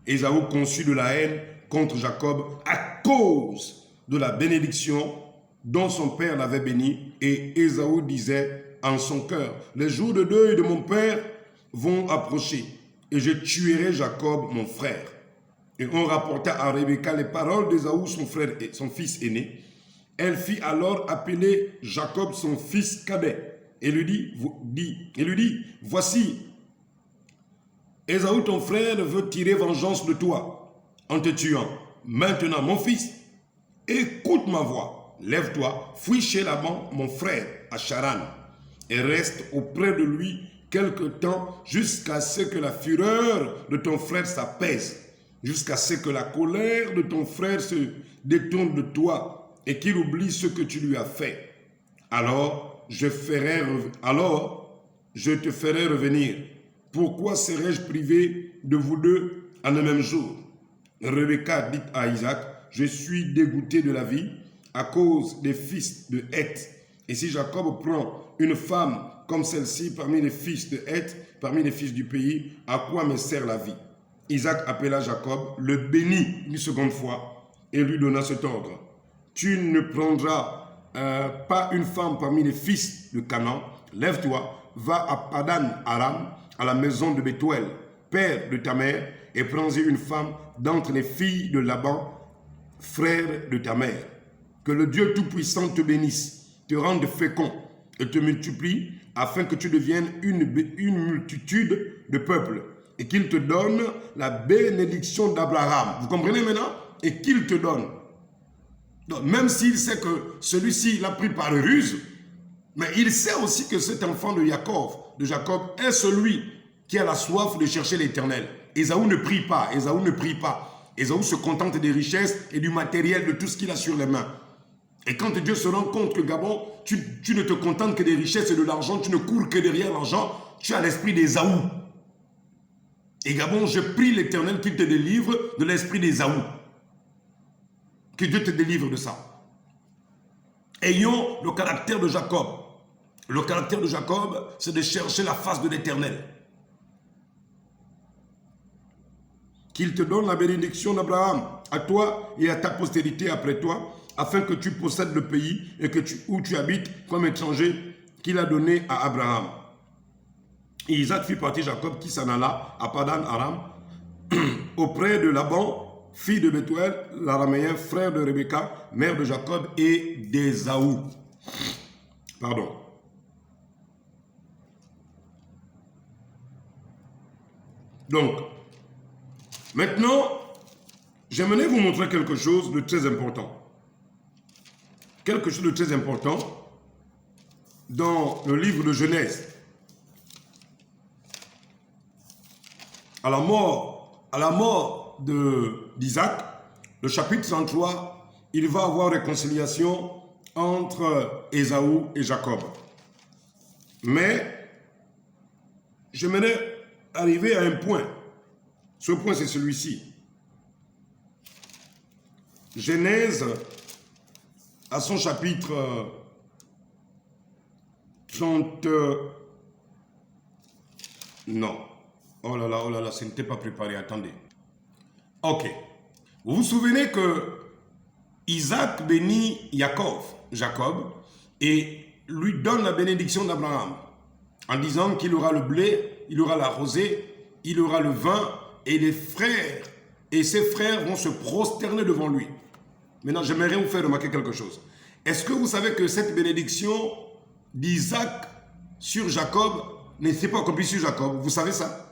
Ésaü conçut de la haine contre Jacob à cause de la bénédiction dont son père l'avait béni. Et Ésaü disait en son cœur, les jours de deuil de mon père vont approcher et je tuerai Jacob mon frère. Et on rapporta à Rebecca les paroles d'Ésaü son frère et son fils aîné. Elle fit alors appeler Jacob son fils cadet et lui dit, voici, Ésaü ton frère veut tirer vengeance de toi en te tuant. Maintenant mon fils, écoute ma voix, lève-toi, fuis chez Laban mon frère à Charan et reste auprès de lui quelque temps jusqu'à ce que la fureur de ton frère s'apaise, jusqu'à ce que la colère de ton frère se détourne de toi et qu'il oublie ce que tu lui as fait. Alors je te ferai revenir. Pourquoi serais-je privé de vous deux en un même jour? Rebecca dit à Isaac, je suis dégoûté de la vie à cause des fils de Heth. Et si Jacob prend une femme comme celle-ci parmi les fils de Heth, parmi les fils du pays, à quoi me sert la vie? Isaac appela Jacob, le bénit une seconde fois et lui donna cet ordre. Tu ne prendras pas une femme parmi les fils de Canaan. Lève-toi, va à Padan Aram, à la maison de Bethuel, père de ta mère, et prends-y une femme d'entre les filles de Laban, frère de ta mère. Que le Dieu Tout-Puissant te bénisse, te rende fécond et te multiplie, afin que tu deviennes une multitude de peuples, et qu'il te donne la bénédiction d'Abraham. Vous comprenez maintenant? Et qu'il te donne. Donc, même s'il sait que celui-ci l'a pris par ruse, mais il sait aussi que cet enfant de Jacob est celui qui a la soif de chercher l'Éternel. Ésaü ne prie pas, Ésaü ne prie pas. Ésaü se contente des richesses et du matériel, de tout ce qu'il a sur les mains. Et quand Dieu se rend compte que Gabon, tu ne te contentes que des richesses et de l'argent, tu ne cours que derrière l'argent, tu as l'esprit d'Ésaü. Et Gabon, je prie l'Éternel qu'il te délivre de l'esprit d'Ésaü. Que Dieu te délivre de ça. Ayons le caractère de Jacob. Le caractère de Jacob, c'est de chercher la face de l'Éternel. Qu'il te donne la bénédiction d'Abraham, à toi et à ta postérité après toi, afin que tu possèdes le pays et que où tu habites comme étranger qu'il a donné à Abraham. Et Isaac fit partir Jacob qui s'en alla à Padan Aram auprès de Laban, fille de Bethuel, l'araméen, frère de Rebecca, mère de Jacob et d'Ésaü. Pardon. Donc, maintenant, j'aimerais vous montrer quelque chose de très important. Quelque chose de très important dans le livre de Genèse. À la mort d'Isaac, le chapitre 33, il va avoir réconciliation entre Ésaü et Jacob. Mais j'aimerais arriver à un point. Ce point, c'est celui-ci. Genèse, à son chapitre 30... Non. Oh là là, ce n'était pas préparé, attendez. Ok. Vous vous souvenez que Isaac bénit Jacob, et lui donne la bénédiction d'Abraham, en disant qu'il aura le blé, il aura la rosée, il aura le vin, et les frères, et ses frères vont se prosterner devant lui. Maintenant, j'aimerais vous faire remarquer quelque chose. Est-ce que vous savez que cette bénédiction d'Isaac sur Jacob n'était pas accomplie sur Jacob? Vous savez ça?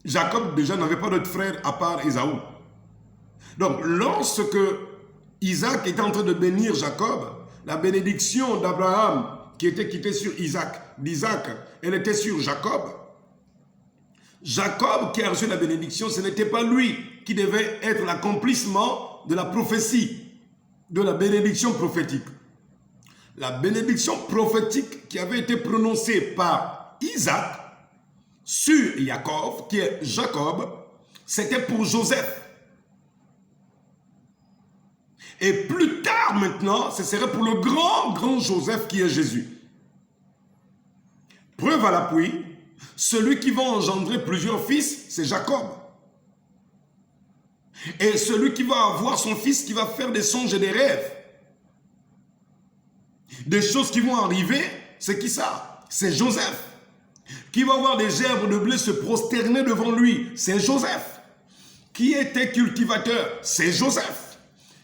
Jacob déjà n'avait pas d'autre frère à part Ésaü. Donc, lorsque Isaac était en train de bénir Jacob, la bénédiction d'Abraham qui était quittée sur d'Isaac, elle était sur Jacob. Jacob qui a reçu la bénédiction, ce n'était pas lui qui devait être l'accomplissement de la prophétie, de la bénédiction prophétique. La bénédiction prophétique qui avait été prononcée par Isaac sur Jacob, qui est Jacob, c'était pour Joseph. Et plus tard maintenant, ce serait pour le grand Joseph qui est Jésus. Preuve à l'appui, celui qui va engendrer plusieurs fils, c'est Jacob. Et celui qui va avoir son fils qui va faire des songes et des rêves, des choses qui vont arriver, c'est qui ça? C'est Joseph. Qui va avoir des gerbes de blé se prosterner devant lui, c'est Joseph. Qui était cultivateur, c'est Joseph.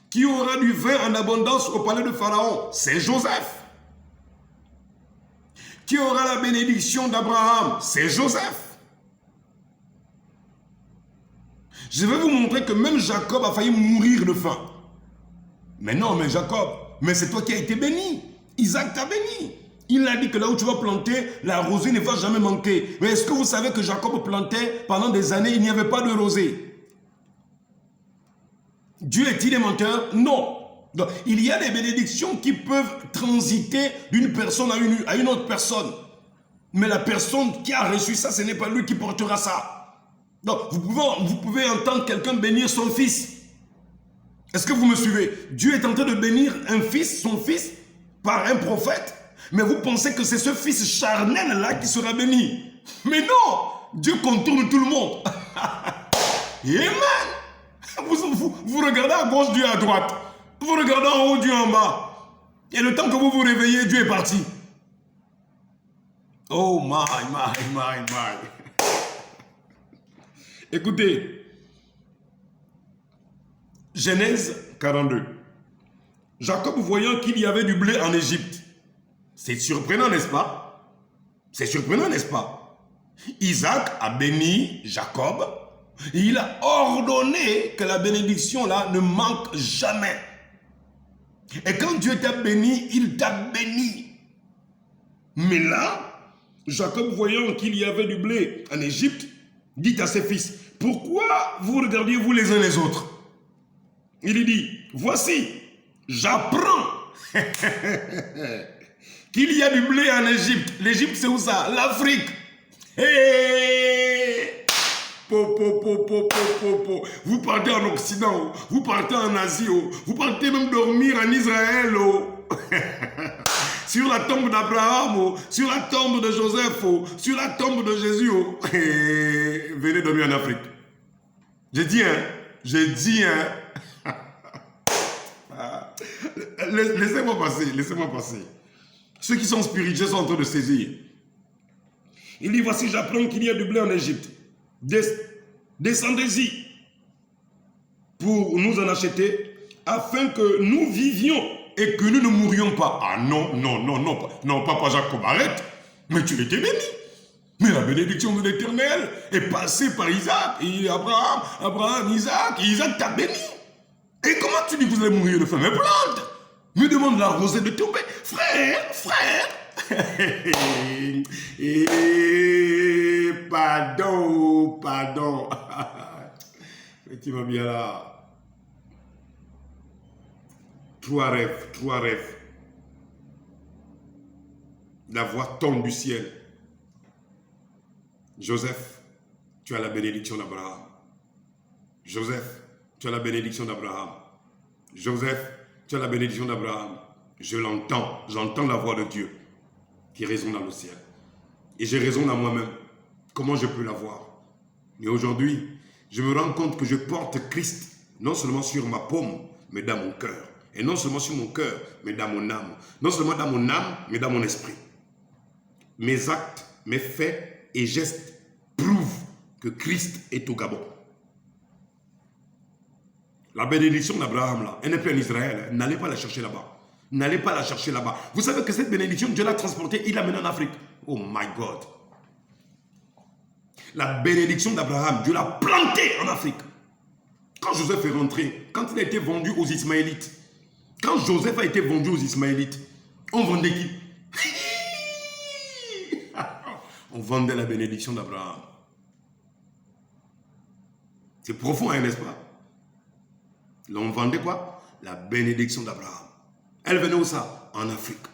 Qui aura du vin en abondance au palais de Pharaon, c'est Joseph. Qui aura la bénédiction d'Abraham, c'est Joseph. Je vais vous montrer que même Jacob a failli mourir de faim. Mais non, mais Jacob, mais c'est toi qui as été béni. Isaac t'a béni. Il a dit que là où tu vas planter, la rosée ne va jamais manquer. Mais est-ce que vous savez que Jacob plantait pendant des années, il n'y avait pas de rosée? Dieu est-il des menteurs? Non. Donc, il y a des bénédictions qui peuvent transiter d'une personne à une autre personne. Mais la personne qui a reçu ça, ce n'est pas lui qui portera ça. Donc, vous pouvez entendre quelqu'un bénir son fils. Est-ce que vous me suivez? Dieu est en train de bénir son fils, par un prophète. Mais vous pensez que c'est ce fils charnel-là qui sera béni. Mais non! Dieu contourne tout le monde. Amen! Vous regardez à gauche, Dieu à droite. Vous regardez en haut, Dieu en bas. Et le temps que vous vous réveillez, Dieu est parti. Oh my. Écoutez. Genèse 42. Jacob voyant qu'il y avait du blé en Égypte. C'est surprenant, n'est-ce pas? C'est surprenant, n'est-ce pas? Isaac a béni Jacob et il a ordonné que la bénédiction là ne manque jamais. Et quand Dieu t'a béni, il t'a béni. Mais là, Jacob, voyant qu'il y avait du blé en Égypte, dit à ses fils, pourquoi vous regardiez vous les uns les autres? Il lui dit, voici, j'apprends qu'il y a du blé en Égypte. L'Égypte, c'est où ça? L'Afrique. Hey! Vous partez en Occident, vous partez en Asie, vous partez même dormir en Israël. Sur la tombe d'Abraham, sur la tombe de Joseph, sur la tombe de Jésus. Venez dormir en Afrique. J'ai dit, laissez-moi passer. Ceux qui sont spirituels sont en train de saisir. Il dit, voici, j'apprends qu'il y a du blé en Égypte. Descendez-y pour nous en acheter, afin que nous vivions et que nous ne mourions pas. Ah non, papa Jacob, arrête. Mais tu étais béni. Mais la bénédiction de l'Éternel est passée par Isaac, et Abraham, Isaac t'a béni. Et comment tu dis que vous allez mourir de faim? Mais plante. Me demande la rosée de tomber. Frère. Pardon. Tu vas bien là. Trois rêves. La voix tombe du ciel. Joseph, tu as la bénédiction d'Abraham. Joseph, tu as la bénédiction d'Abraham. Joseph, tu as la bénédiction d'Abraham. Je l'entends, j'entends la voix de Dieu qui résonne dans le ciel. Et je raisonne à moi-même. Comment je peux la voir? Mais aujourd'hui, je me rends compte que je porte Christ, non seulement sur ma paume, mais dans mon cœur. Et non seulement sur mon cœur, mais dans mon âme. Non seulement dans mon âme, mais dans mon esprit. Mes actes, mes faits et gestes prouvent que Christ est au Gabon. La bénédiction d'Abraham, là, elle n'est plus en Israël. N'allez pas la chercher là-bas. N'allez pas la chercher là-bas. Vous savez que cette bénédiction, Dieu l'a transportée, il l'a menée en Afrique. Oh my God. La bénédiction d'Abraham, Dieu l'a plantée en Afrique. Quand Joseph est rentré, quand il a été vendu aux Ismaélites, quand Joseph a été vendu aux Ismaélites, on vendait qui? On vendait la bénédiction d'Abraham. C'est profond, hein, n'est-ce pas? Là, on vendait quoi? La bénédiction d'Abraham. Elle venait où ça? En Afrique.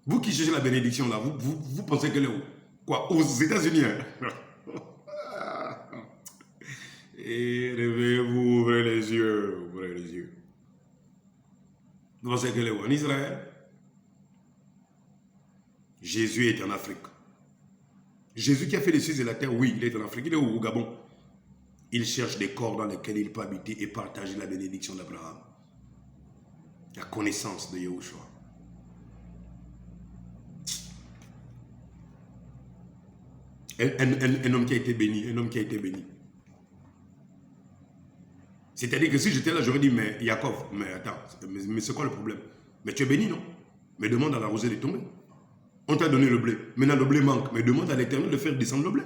Vous qui cherchez la bénédiction là, vous pensez qu'elle est où? Quoi? Aux États-Unis, hein? Et réveillez-vous, ouvrez les yeux. Vous pensez qu'elle est où? En Israël? Jésus est en Afrique. Jésus qui a fait les cieux et la terre, oui, il est en Afrique. Il est où? Au Gabon. Il cherche des corps dans lesquels il peut habiter et partager la bénédiction d'Abraham. La connaissance de Yahushua. Un homme qui a été béni. C'est-à-dire que si j'étais là, j'aurais dit, mais Jacob, mais attends, mais c'est quoi le problème? Mais tu es béni, non? Mais demande à la rosée de tomber. On t'a donné le blé. Maintenant, le blé manque. Mais demande à l'Éternel de faire descendre le blé.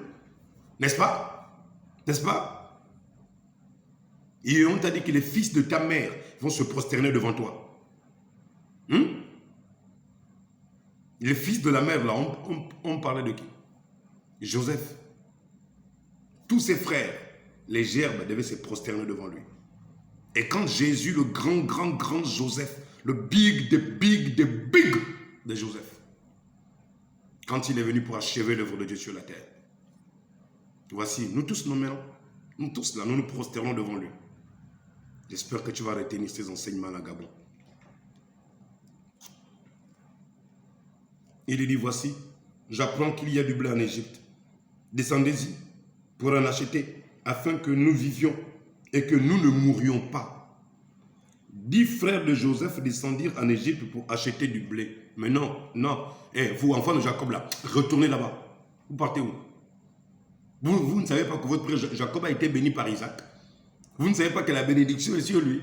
N'est-ce pas? Et on t'a dit que les fils de ta mère vont se prosterner devant toi. Les fils de la mère, là, on parlait de qui? Joseph. Tous ses frères, les gerbes, devaient se prosterner devant lui. Et quand Jésus, le grand Joseph, le big de Joseph, quand il est venu pour achever l'œuvre de Dieu sur la terre, voici, nous tous nous tous là, nous nous prosternons devant lui. J'espère que tu vas retenir ces enseignements là, Gabon. Il dit, voici, j'apprends qu'il y a du blé en Égypte. Descendez-y pour en acheter, afin que nous vivions et que nous ne mourions pas. 10 frères de Joseph descendirent en Égypte pour acheter du blé. Mais non. Vous, enfants de Jacob, là, retournez là-bas. Vous partez où? Vous ne savez pas que votre frère Jacob a été béni par Isaac. Vous ne savez pas que la bénédiction est sur lui.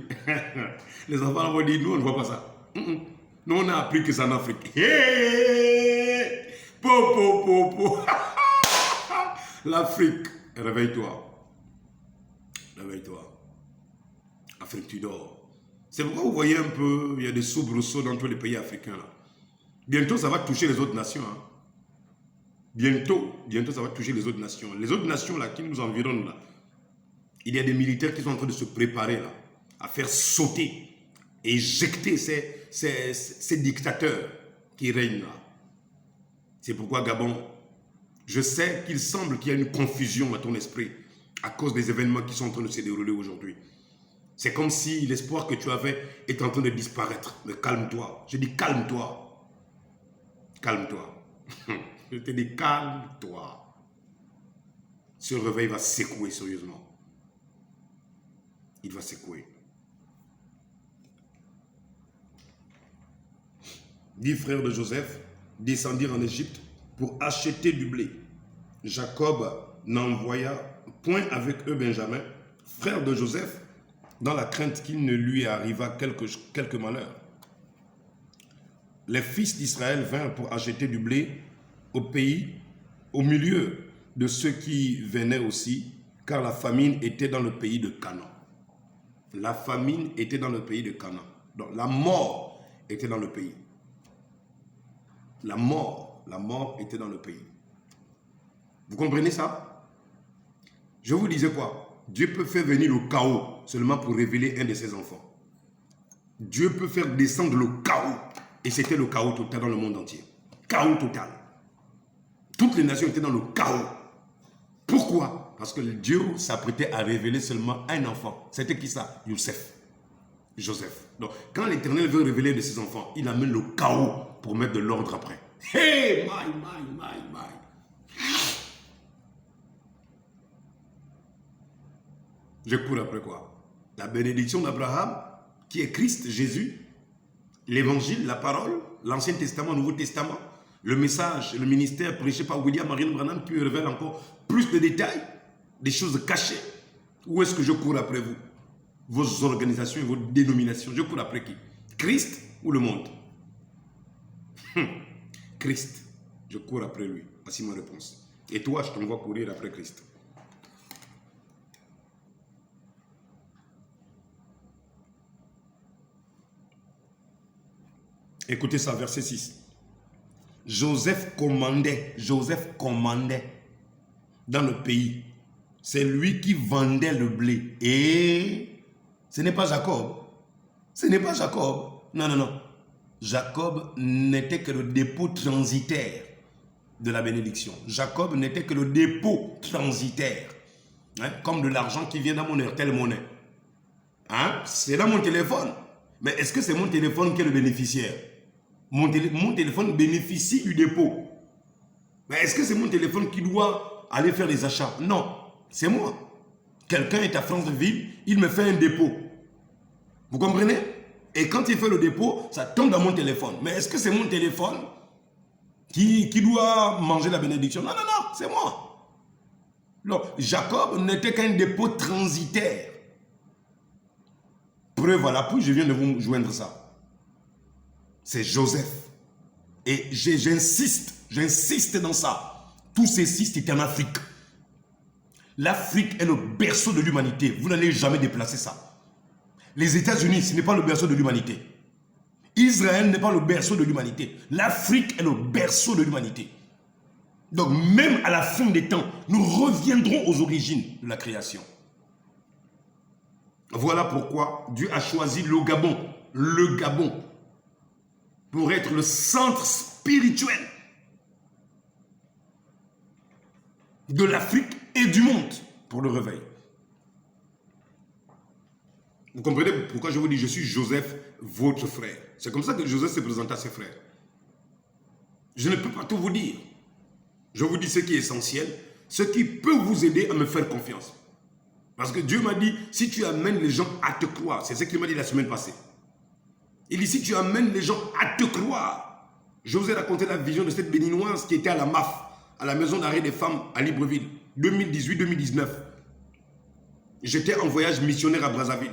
Les enfants vont dire, nous, on ne voit pas ça. Nous, on a appris que c'est en Afrique. Hey! L'Afrique, réveille-toi. Afrique, tu dors. C'est pourquoi vous voyez un peu, il y a des soubresauts dans tous les pays africains là. Bientôt, ça va toucher les autres nations. Hein. Bientôt, ça va toucher les autres nations. Les autres nations là qui nous environnent là, il y a des militaires qui sont en train de se préparer là, à faire sauter, éjecter ces dictateurs qui règnent là. C'est pourquoi Gabon, je sais qu'il semble qu'il y a une confusion à ton esprit à cause des événements qui sont en train de se dérouler aujourd'hui. C'est comme si l'espoir que tu avais est en train de disparaître. Mais calme-toi. Je dis calme-toi. Calme-toi. Je te dis calme-toi. Ce réveil va secouer sérieusement. Il va secouer. 10 frères de Joseph descendirent en Égypte pour acheter du blé. Jacob n'envoya point avec eux Benjamin, frère de Joseph, dans la crainte qu'il ne lui arriva quelque malheur. Les fils d'Israël vinrent pour acheter du blé au pays, au milieu de ceux qui venaient aussi, car la famine était dans le pays de Canaan. La famine était dans le pays de Canaan. Donc la mort était dans le pays. La mort était dans le pays. Vous comprenez ça? Je vous disais quoi? Dieu peut faire venir le chaos seulement pour révéler un de ses enfants. Dieu peut faire descendre le chaos. Et c'était le chaos total dans le monde entier. Chaos total. Toutes les nations étaient dans le chaos. Pourquoi? Parce que Dieu s'apprêtait à révéler seulement un enfant. C'était qui ça? Joseph. Donc, quand l'Éternel veut révéler de ses enfants, il amène le chaos pour mettre de l'ordre après. Hey, my. Je cours après quoi? La bénédiction d'Abraham, qui est Christ, Jésus, l'évangile, la parole, l'Ancien Testament, le Nouveau Testament, le message, le ministère prêché par William Marion Branham qui révèle encore plus de détails, des choses cachées. Où est-ce que je cours après vous? Vos organisations et vos dénominations. Je cours après qui? Christ ou le monde? Christ. Je cours après lui. Voici ma réponse. Et toi, je t'envoie courir après Christ. Écoutez ça, verset 6. Joseph commandait dans le pays. C'est lui qui vendait le blé. Et ce n'est pas Jacob. Ce n'est pas Jacob. Non. Jacob n'était que le dépôt transitaire de la bénédiction. Jacob n'était que le dépôt transitaire. Hein? Comme de l'argent qui vient dans mon telle monnaie. Hein? C'est dans mon téléphone. Mais est-ce que c'est mon téléphone qui est le bénéficiaire? Mon téléphone bénéficie du dépôt. Mais est-ce que c'est mon téléphone qui doit aller faire les achats? Non, c'est moi. Quelqu'un est à Franceville, il me fait un dépôt. Vous comprenez? Et quand il fait le dépôt, ça tombe dans mon téléphone. Mais est-ce que c'est mon téléphone qui doit manger la bénédiction? Non, c'est moi. Non, Jacob n'était qu'un dépôt transitaire. Preuve à l'appui, je viens de vous joindre ça. C'est Joseph. Et j'insiste dans ça. Tous ces systèmes étaient en Afrique. L'Afrique est le berceau de l'humanité. Vous n'allez jamais déplacer ça. Les États-Unis, ce n'est pas le berceau de l'humanité. Israël n'est pas le berceau de l'humanité. L'Afrique est le berceau de l'humanité. Donc même à la fin des temps, nous reviendrons aux origines de la création. Voilà pourquoi Dieu a choisi le Gabon, pour être le centre spirituel de l'Afrique et du monde pour le réveil. Vous comprenez pourquoi je vous dis je suis Joseph, votre frère. C'est comme ça que Joseph se présente à ses frères. Je ne peux pas tout vous dire. Je vous dis ce qui est essentiel, ce qui peut vous aider à me faire confiance. Parce que Dieu m'a dit, si tu amènes les gens à te croire, c'est ce qu'il m'a dit la semaine passée. Il dit, si tu amènes les gens à te croire, je vous ai raconté la vision de cette béninoise qui était à la MAF, à la maison d'arrêt des femmes à Libreville, 2018-2019. J'étais en voyage missionnaire à Brazzaville.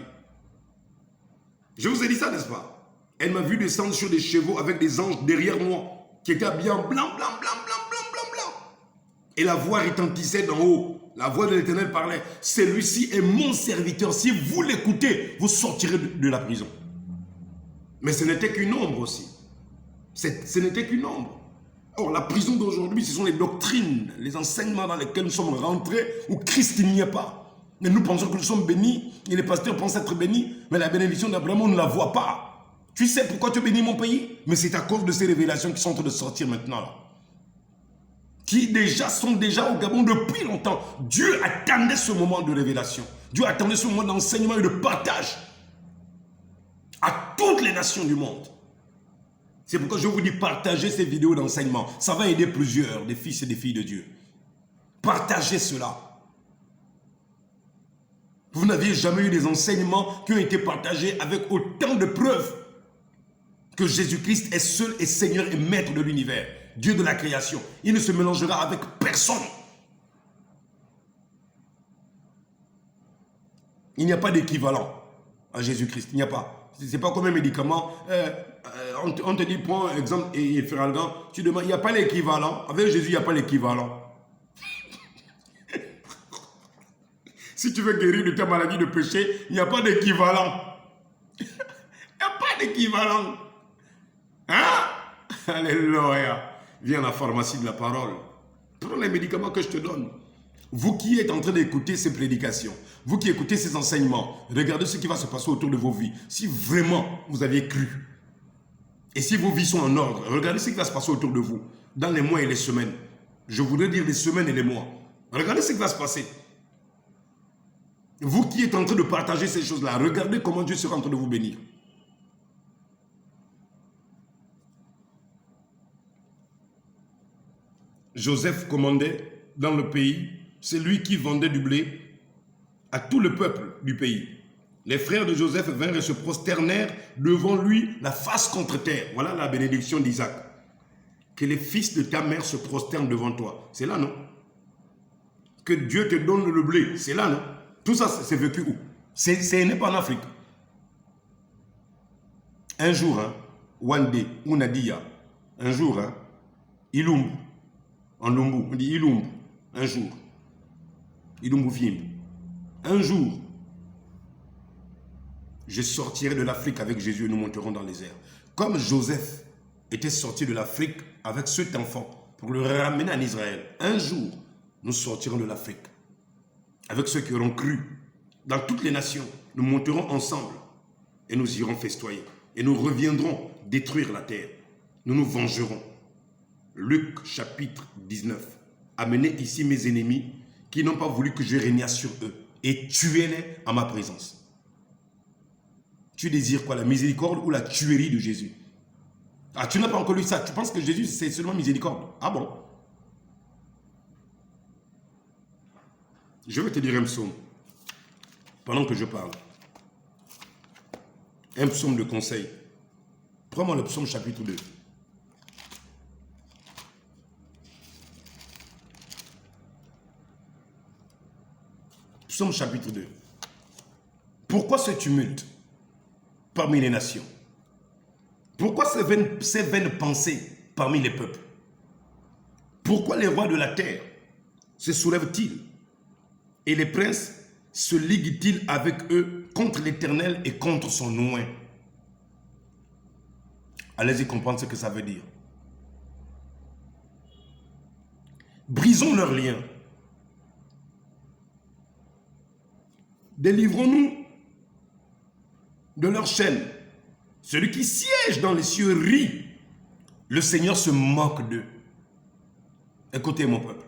Je vous ai dit ça, n'est-ce pas? Elle m'a vu descendre sur des chevaux avec des anges derrière moi, qui étaient habillés en blanc. Et la voix retentissait d'en haut. La voix de l'Éternel parlait. Celui-ci est mon serviteur. Si vous l'écoutez, vous sortirez de la prison. Mais ce n'était qu'une ombre aussi. Ce n'était qu'une ombre. Or, la prison d'aujourd'hui, ce sont les doctrines, les enseignements dans lesquels nous sommes rentrés, où Christ n'y est pas. Mais nous pensons que nous sommes bénis, et les pasteurs pensent être bénis, mais la bénédiction d'Abraham, on ne la voit pas. Tu sais pourquoi tu bénis mon pays? Mais c'est à cause de ces révélations qui sont en train de sortir maintenant, là. Qui sont déjà au Gabon depuis longtemps. Dieu attendait ce moment de révélation. Dieu attendait ce moment d'enseignement et de partage à toutes les nations du monde. C'est pourquoi je vous dis, partagez ces vidéos d'enseignement. Ça va aider plusieurs, des fils et des filles de Dieu. Partagez cela. Vous n'aviez jamais eu des enseignements qui ont été partagés avec autant de preuves que Jésus-Christ est seul et Seigneur et Maître de l'univers, Dieu de la création. Il ne se mélangera avec personne. Il n'y a pas d'équivalent à Jésus-Christ. Il n'y a pas. Ce n'est pas comme un médicament. On te dit, prends un exemple, et Feralgan, tu demandes, il n'y a pas l'équivalent. Avec Jésus, il n'y a pas l'équivalent. Si tu veux guérir de ta maladie de péché, il n'y a pas d'équivalent. Il n'y a pas d'équivalent. Hein? Alléluia. Viens à la pharmacie de la parole. Prends les médicaments que je te donne. Vous qui êtes en train d'écouter ces prédications, vous qui écoutez ces enseignements, regardez ce qui va se passer autour de vos vies. Si vraiment vous aviez cru, et si vos vies sont en ordre, regardez ce qui va se passer autour de vous, dans les mois et les semaines. Je voudrais dire les semaines et les mois. Regardez ce qui va se passer. Vous qui êtes en train de partager ces choses-là, regardez comment Dieu sera en train de vous bénir. Joseph commandait dans le pays, c'est lui qui vendait du blé à tout le peuple du pays. Les frères de Joseph vinrent et se prosternèrent devant lui, la face contre terre. Voilà la bénédiction d'Isaac. Que les fils de ta mère se prosternent devant toi. C'est là, non? Que Dieu te donne le blé. C'est là, non? Tout ça, c'est vécu où? C'est né pas en Afrique. Un jour, hein, Wande, Unadia, un jour, hein, Ilumbu, en Lumbu, on dit Ilumbu, un jour, Ilumbu Fim, un jour, je sortirai de l'Afrique avec Jésus et nous monterons dans les airs. Comme Joseph était sorti de l'Afrique avec cet enfant pour le ramener en Israël, un jour, nous sortirons de l'Afrique avec ceux qui auront cru. Dans toutes les nations, nous monterons ensemble et nous irons festoyer. Et nous reviendrons détruire la terre. Nous nous vengerons. Luc chapitre 19. Amenez ici mes ennemis qui n'ont pas voulu que je régne sur eux et tuez-les en ma présence. Tu désires quoi? La miséricorde ou la tuerie de Jésus? Ah, tu n'as pas encore lu ça. Tu penses que Jésus, c'est seulement miséricorde? Ah bon? Je vais te dire un psaume pendant que je parle. Un psaume de conseil. Prends-moi le psaume chapitre 2. Psaume chapitre 2. Pourquoi ce tumulte parmi les nations? Pourquoi ces vaines pensées parmi les peuples? Pourquoi les rois de la terre se soulèvent-ils et les princes se liguent-ils avec eux contre l'Éternel et contre son oint? Allez-y comprendre ce que ça veut dire. Brisons leurs liens. Délivrons-nous de leurs chaînes. Celui qui siège dans les cieux rit. Le Seigneur se moque d'eux. Écoutez mon peuple.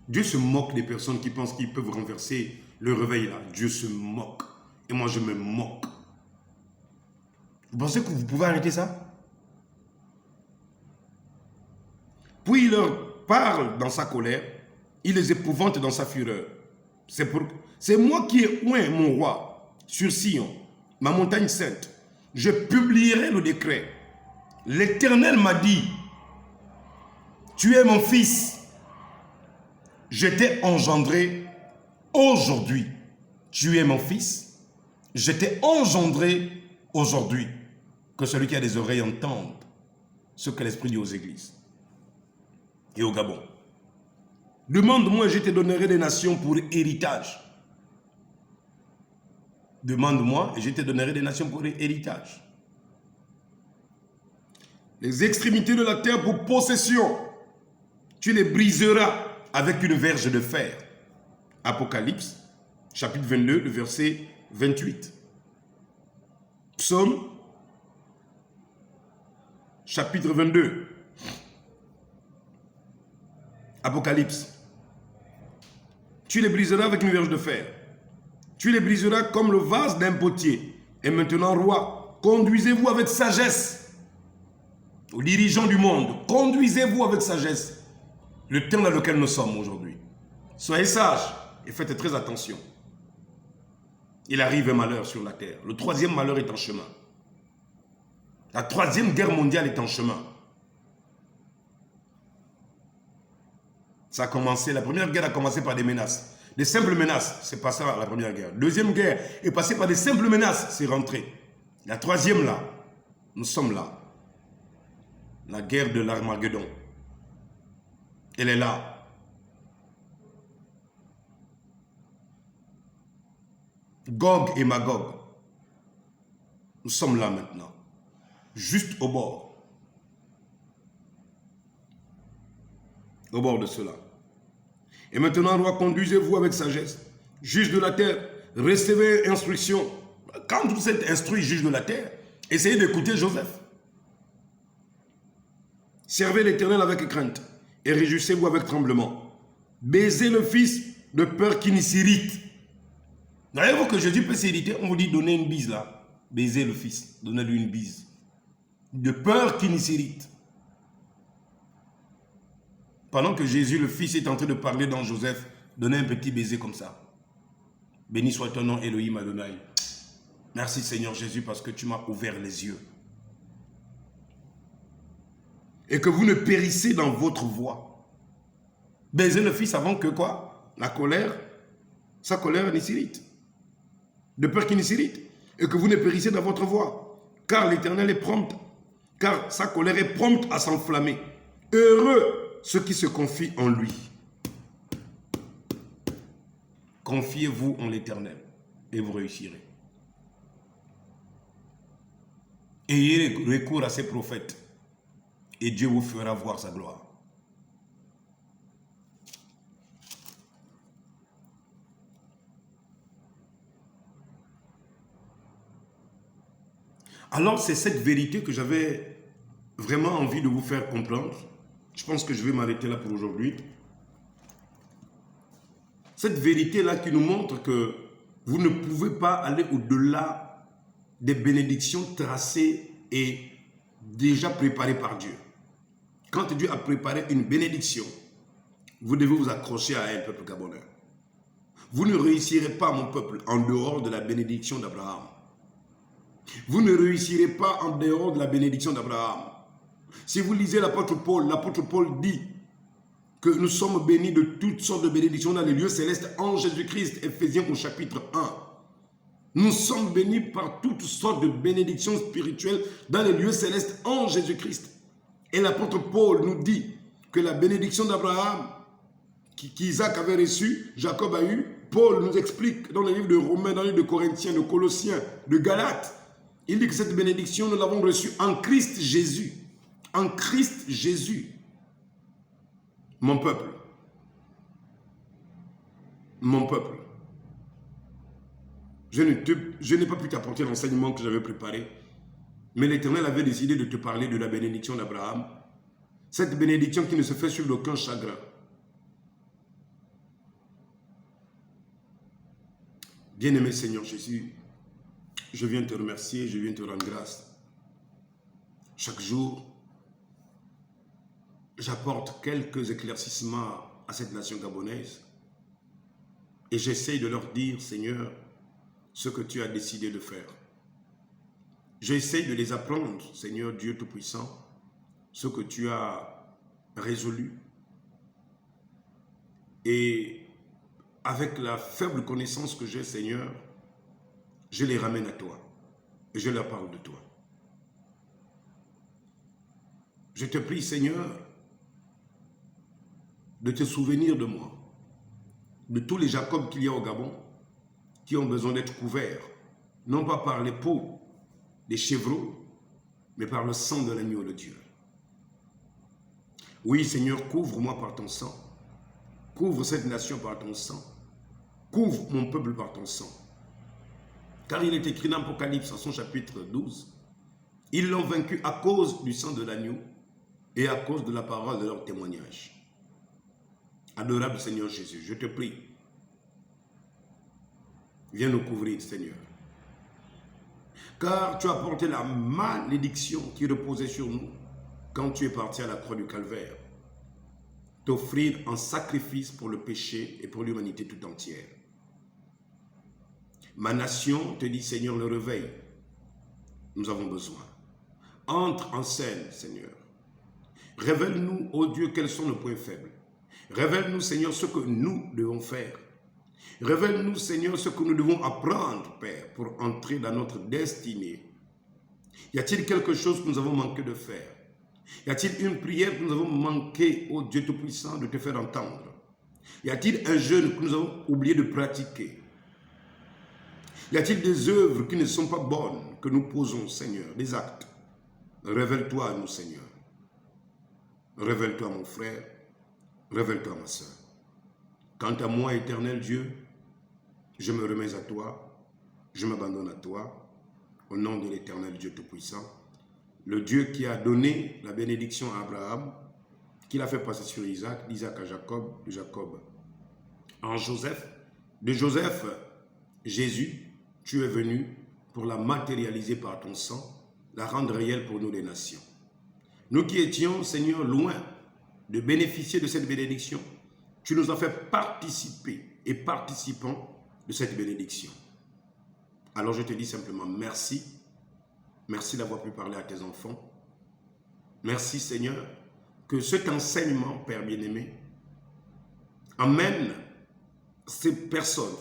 Dieu se moque des personnes qui pensent qu'ils peuvent renverser le réveil là. Dieu se moque. Et moi je me moque. Vous pensez que vous pouvez arrêter ça? Puis il leur parle dans sa colère. Il les épouvante dans sa fureur. C'est moi qui ai oint mon roi sur Sion, ma montagne sainte. Je publierai le décret. L'Éternel m'a dit, tu es mon fils. Je t'ai engendré aujourd'hui. Tu es mon fils. Je t'ai engendré aujourd'hui. Que celui qui a des oreilles entende ce que l'Esprit dit aux églises et au Gabon. Demande-moi et je te donnerai des nations pour héritage. Demande-moi et je te donnerai des nations pour héritage. les extrémités de la terre pour possession. Tu les briseras avec une verge de fer. Apocalypse, chapitre 22, le verset 28. Psaume, chapitre 22. Apocalypse. Tu les briseras avec une verge de fer. Tu les briseras comme le vase d'un potier. Et maintenant, roi, conduisez-vous avec sagesse. Aux dirigeants du monde, conduisez-vous avec sagesse. Le temps dans lequel nous sommes aujourd'hui. Soyez sages et faites très attention. Il arrive un malheur sur la terre. Le troisième malheur est en chemin. La troisième guerre mondiale est en chemin. Ça a commencé, la première guerre a commencé par des menaces. Des simples menaces, c'est passé à la première guerre. Deuxième guerre est passée par des simples menaces, c'est rentré. La troisième là, nous sommes là. La guerre de l'Armageddon. Elle est là. Gog et Magog. Nous sommes là maintenant. Juste au bord. Au bord de cela. Et maintenant, roi, conduisez-vous avec sagesse. Juge de la terre, recevez instruction. Quand vous êtes instruit, juge de la terre, essayez d'écouter Joseph. Servez l'Éternel avec crainte et réjouissez-vous avec tremblement. Baisez le fils de peur qu'il ne s'irrite. Voyez-vous que Jésus peut s'irriter? On vous dit donnez une bise là. Baisez le fils, donnez-lui une bise. De peur qu'il ne s'irrite. Pendant que Jésus, le Fils, est en train de parler dans Joseph, donnez un petit baiser comme ça. Béni soit ton nom, Elohim Adonai. Merci Seigneur Jésus parce que tu m'as ouvert les yeux. Et que vous ne périssez dans votre voie. Baisez le Fils avant que quoi? La colère, sa colère ne s'irrite. De peur qu'il ne s'irrite. Et que vous ne périssez dans votre voie. Car l'Éternel est prompt. Car sa colère est prompte à s'enflammer. Heureux ceux qui se confient en lui. Confiez-vous en l'Éternel et vous réussirez. Ayez recours à ses prophètes et Dieu vous fera voir sa gloire. Alors c'est cette vérité que j'avais vraiment envie de vous faire comprendre. Je pense que je vais m'arrêter là pour aujourd'hui. Cette vérité-là qui nous montre que vous ne pouvez pas aller au-delà des bénédictions tracées et déjà préparées par Dieu. Quand Dieu a préparé une bénédiction, vous devez vous accrocher à elle, peuple gabonais. Vous ne réussirez pas, mon peuple, en dehors de la bénédiction d'Abraham. Vous ne réussirez pas en dehors de la bénédiction d'Abraham. Si vous lisez l'apôtre Paul dit que nous sommes bénis de toutes sortes de bénédictions dans les lieux célestes en Jésus-Christ, Éphésiens au chapitre 1. Nous sommes bénis par toutes sortes de bénédictions spirituelles dans les lieux célestes en Jésus-Christ. Et l'apôtre Paul nous dit que la bénédiction d'Abraham, qu'Isaac avait reçue, Jacob a eu, Paul nous explique dans les livres de Romains, dans les livres de Corinthiens, de Colossiens, de Galates, il dit que cette bénédiction, nous l'avons reçue en Christ Jésus. En Christ Jésus. Mon peuple. Mon peuple. Je n'ai pas pu t'apporter l'enseignement que j'avais préparé. Mais l'Éternel avait décidé de te parler de la bénédiction d'Abraham. Cette bénédiction qui ne se fait sur aucun chagrin. Bien-aimé Seigneur Jésus, je viens te remercier, je viens te rendre grâce. Chaque jour, j'apporte quelques éclaircissements à cette nation gabonaise et j'essaye de leur dire, Seigneur, ce que tu as décidé de faire. J'essaye de les apprendre, Seigneur Dieu Tout-Puissant, ce que tu as résolu. Et avec la faible connaissance que j'ai, Seigneur, je les ramène à toi et je leur parle de toi. Je te prie, Seigneur, de te souvenir de moi, de tous les Jacob qu'il y a au Gabon, qui ont besoin d'être couverts, non pas par les peaux des chevreaux, mais par le sang de l'agneau de Dieu. Oui, Seigneur, couvre-moi par ton sang. Couvre cette nation par ton sang. Couvre mon peuple par ton sang. Car il est écrit dans Apocalypse, en son chapitre 12, ils l'ont vaincu à cause du sang de l'agneau et à cause de la parole de leur témoignage. Adorable Seigneur Jésus, je te prie, viens nous couvrir, Seigneur. Car tu as porté la malédiction qui reposait sur nous quand tu es parti à la croix du Calvaire, t'offrir un sacrifice pour le péché et pour l'humanité tout entière. Ma nation te dit, Seigneur, le réveil. Nous avons besoin. Entre en scène, Seigneur. Révèle-nous, ô Dieu, quels sont nos points faibles. Révèle-nous, Seigneur, ce que nous devons faire. Révèle-nous, Seigneur, ce que nous devons apprendre, Père, pour entrer dans notre destinée. Y a-t-il quelque chose que nous avons manqué de faire? Y a-t-il une prière que nous avons manqué, ô Dieu Tout-Puissant, de te faire entendre? Y a-t-il un jeûne que nous avons oublié de pratiquer? Y a-t-il des œuvres qui ne sont pas bonnes que nous posons, Seigneur, des actes? Révèle-toi à nous, Seigneur. Révèle-toi, mon frère. Révèle-toi, ma soeur. Quant à moi, éternel Dieu, je me remets à toi. Je m'abandonne à toi. Au nom de l'éternel Dieu Tout-Puissant. Le Dieu qui a donné la bénédiction à Abraham, qui l'a fait passer sur Isaac, d'Isaac à Jacob, de Jacob en Joseph, de Joseph, Jésus, tu es venu pour la matérialiser par ton sang, la rendre réelle pour nous les nations. Nous qui étions, Seigneur, loin de bénéficier de cette bénédiction, tu nous as fait participer et participants de cette bénédiction. Alors je te dis simplement merci. Merci d'avoir pu parler à tes enfants. Merci Seigneur, que cet enseignement, Père bien-aimé, amène ces personnes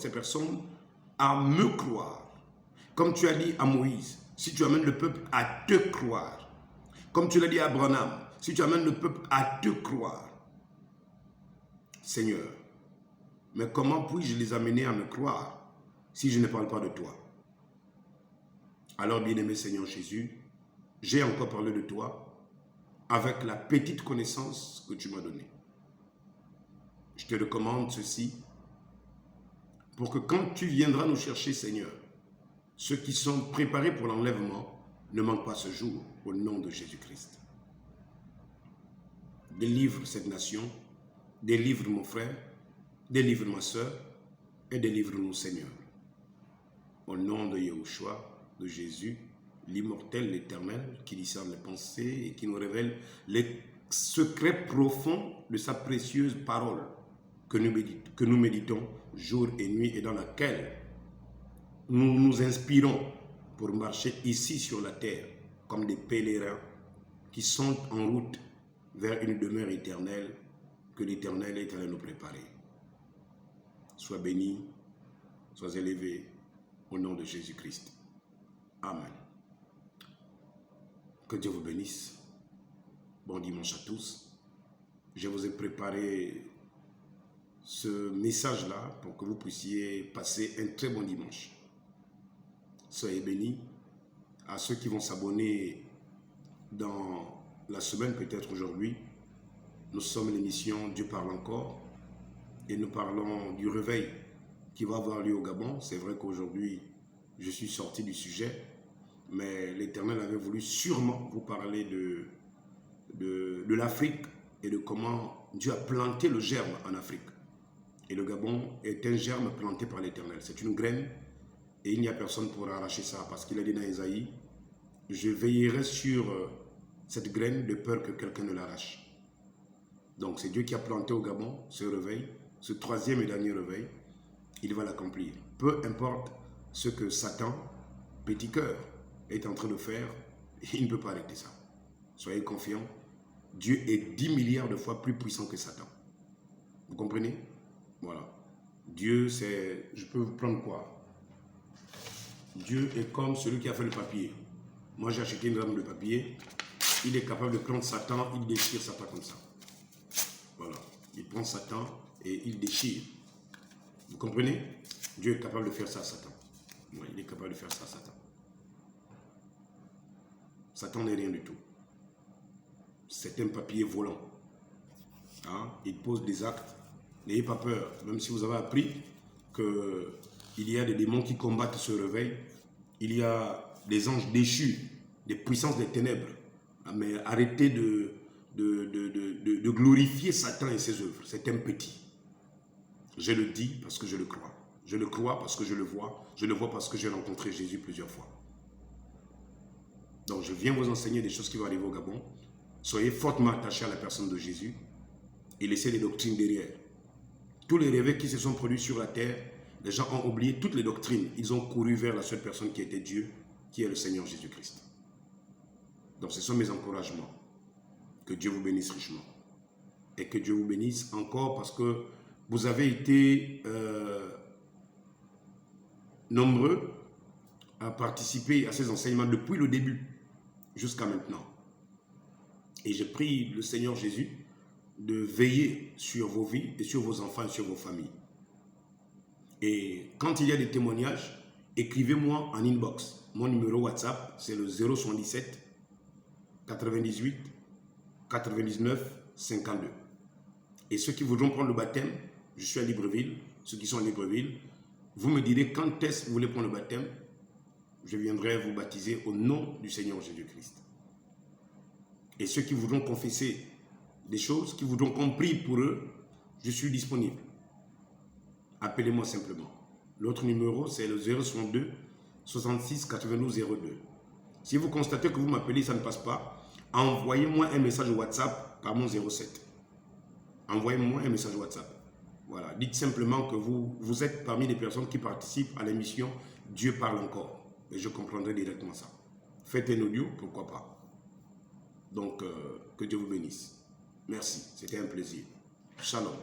à me croire. Comme tu as dit à Moïse, si tu amènes le peuple à te croire. Comme tu l'as dit à Abraham, si tu amènes le peuple à te croire. Seigneur, mais comment puis-je les amener à me croire si je ne parle pas de toi? Alors, bien-aimé Seigneur Jésus, j'ai encore parlé de toi avec la petite connaissance que tu m'as donnée. Je te recommande ceci pour que quand tu viendras nous chercher, Seigneur, ceux qui sont préparés pour l'enlèvement ne manquent pas ce jour, au nom de Jésus-Christ. Délivre cette nation, délivre mon frère, délivre ma soeur et délivre-nous, Seigneur. Au nom de Yahushua, de Jésus, l'immortel, l'éternel, qui discerne les pensées et qui nous révèle les secrets profonds de sa précieuse parole que nous méditons jour et nuit et dans laquelle nous nous inspirons pour marcher ici sur la terre comme des pèlerins qui sont en route vers une demeure éternelle que l'Éternel est allé nous préparer. Sois béni, sois élevé au nom de Jésus-Christ. Amen. Que Dieu vous bénisse. Bon dimanche à tous. Je vous ai préparé ce message-là pour que vous puissiez passer un très bon dimanche. Soyez bénis. À ceux qui vont s'abonner dans la semaine, peut-être aujourd'hui, nous sommes l'émission Dieu parle encore et nous parlons du réveil qui va avoir lieu au Gabon. C'est vrai qu'aujourd'hui, je suis sorti du sujet, mais l'Éternel avait voulu sûrement vous parler de l'Afrique et de comment Dieu a planté le germe en Afrique. Et le Gabon est un germe planté par l'Éternel. C'est une graine et il n'y a personne pour arracher ça parce qu'il a dit dans Isaïe, je veillerai sur cette graine de peur que quelqu'un ne l'arrache. Donc c'est Dieu qui a planté au Gabon ce réveil, ce troisième et dernier réveil, il va l'accomplir. Peu importe ce que Satan, petit cœur, est en train de faire, il ne peut pas arrêter ça. Soyez confiants, Dieu est 10 milliards de fois plus puissant que Satan. Vous comprenez? Voilà. Dieu, c'est... Je peux vous prendre quoi? Dieu est comme celui qui a fait le papier. Moi, j'ai acheté une rame de papier. Il est capable de prendre Satan, il déchire Satan comme ça. Voilà. Il prend Satan et il déchire. Vous comprenez? Dieu est capable de faire ça à Satan. Ouais, il est capable de faire ça à Satan. Satan n'est rien du tout. C'est un papier volant. Hein? Il pose des actes. N'ayez pas peur. Même si vous avez appris qu'il y a des démons qui combattent ce réveil, il y a des anges déchus, des puissances des ténèbres. Mais arrêtez de glorifier Satan et ses œuvres. C'est un petit. Je le dis parce que je le crois. Je le crois parce que je le vois. Je le vois parce que j'ai rencontré Jésus plusieurs fois. Donc je viens vous enseigner des choses qui vont arriver au Gabon. Soyez fortement attachés à la personne de Jésus et laissez les doctrines derrière. Tous les réveils qui se sont produits sur la terre, les gens ont oublié toutes les doctrines. Ils ont couru vers la seule personne qui était Dieu, qui est le Seigneur Jésus-Christ. Donc ce sont mes encouragements. Que Dieu vous bénisse richement. Et que Dieu vous bénisse encore parce que vous avez été nombreux à participer à ces enseignements depuis le début jusqu'à maintenant. Et je prie le Seigneur Jésus de veiller sur vos vies et sur vos enfants et sur vos familles. Et quand il y a des témoignages, écrivez-moi en inbox. Mon numéro WhatsApp, c'est le 077 98 99 52. Et ceux qui voudront prendre le baptême, je suis à Libreville. Ceux qui sont à Libreville, vous me direz quand est-ce que vous voulez prendre le baptême. Je viendrai vous baptiser au nom du Seigneur Jésus-Christ. Et ceux qui voudront confesser des choses, qui voudront qu'on prie pour eux, je suis disponible. Appelez-moi simplement. L'autre numéro, c'est le 062 66 92 02. Si vous constatez que vous m'appelez, ça ne passe pas, envoyez-moi un message WhatsApp par mon 07. Envoyez-moi un message WhatsApp. Voilà. Dites simplement que vous êtes parmi les personnes qui participent à l'émission Dieu parle encore. Et je comprendrai directement ça. Faites un audio, pourquoi pas. Donc, que Dieu vous bénisse. Merci, c'était un plaisir. Shalom.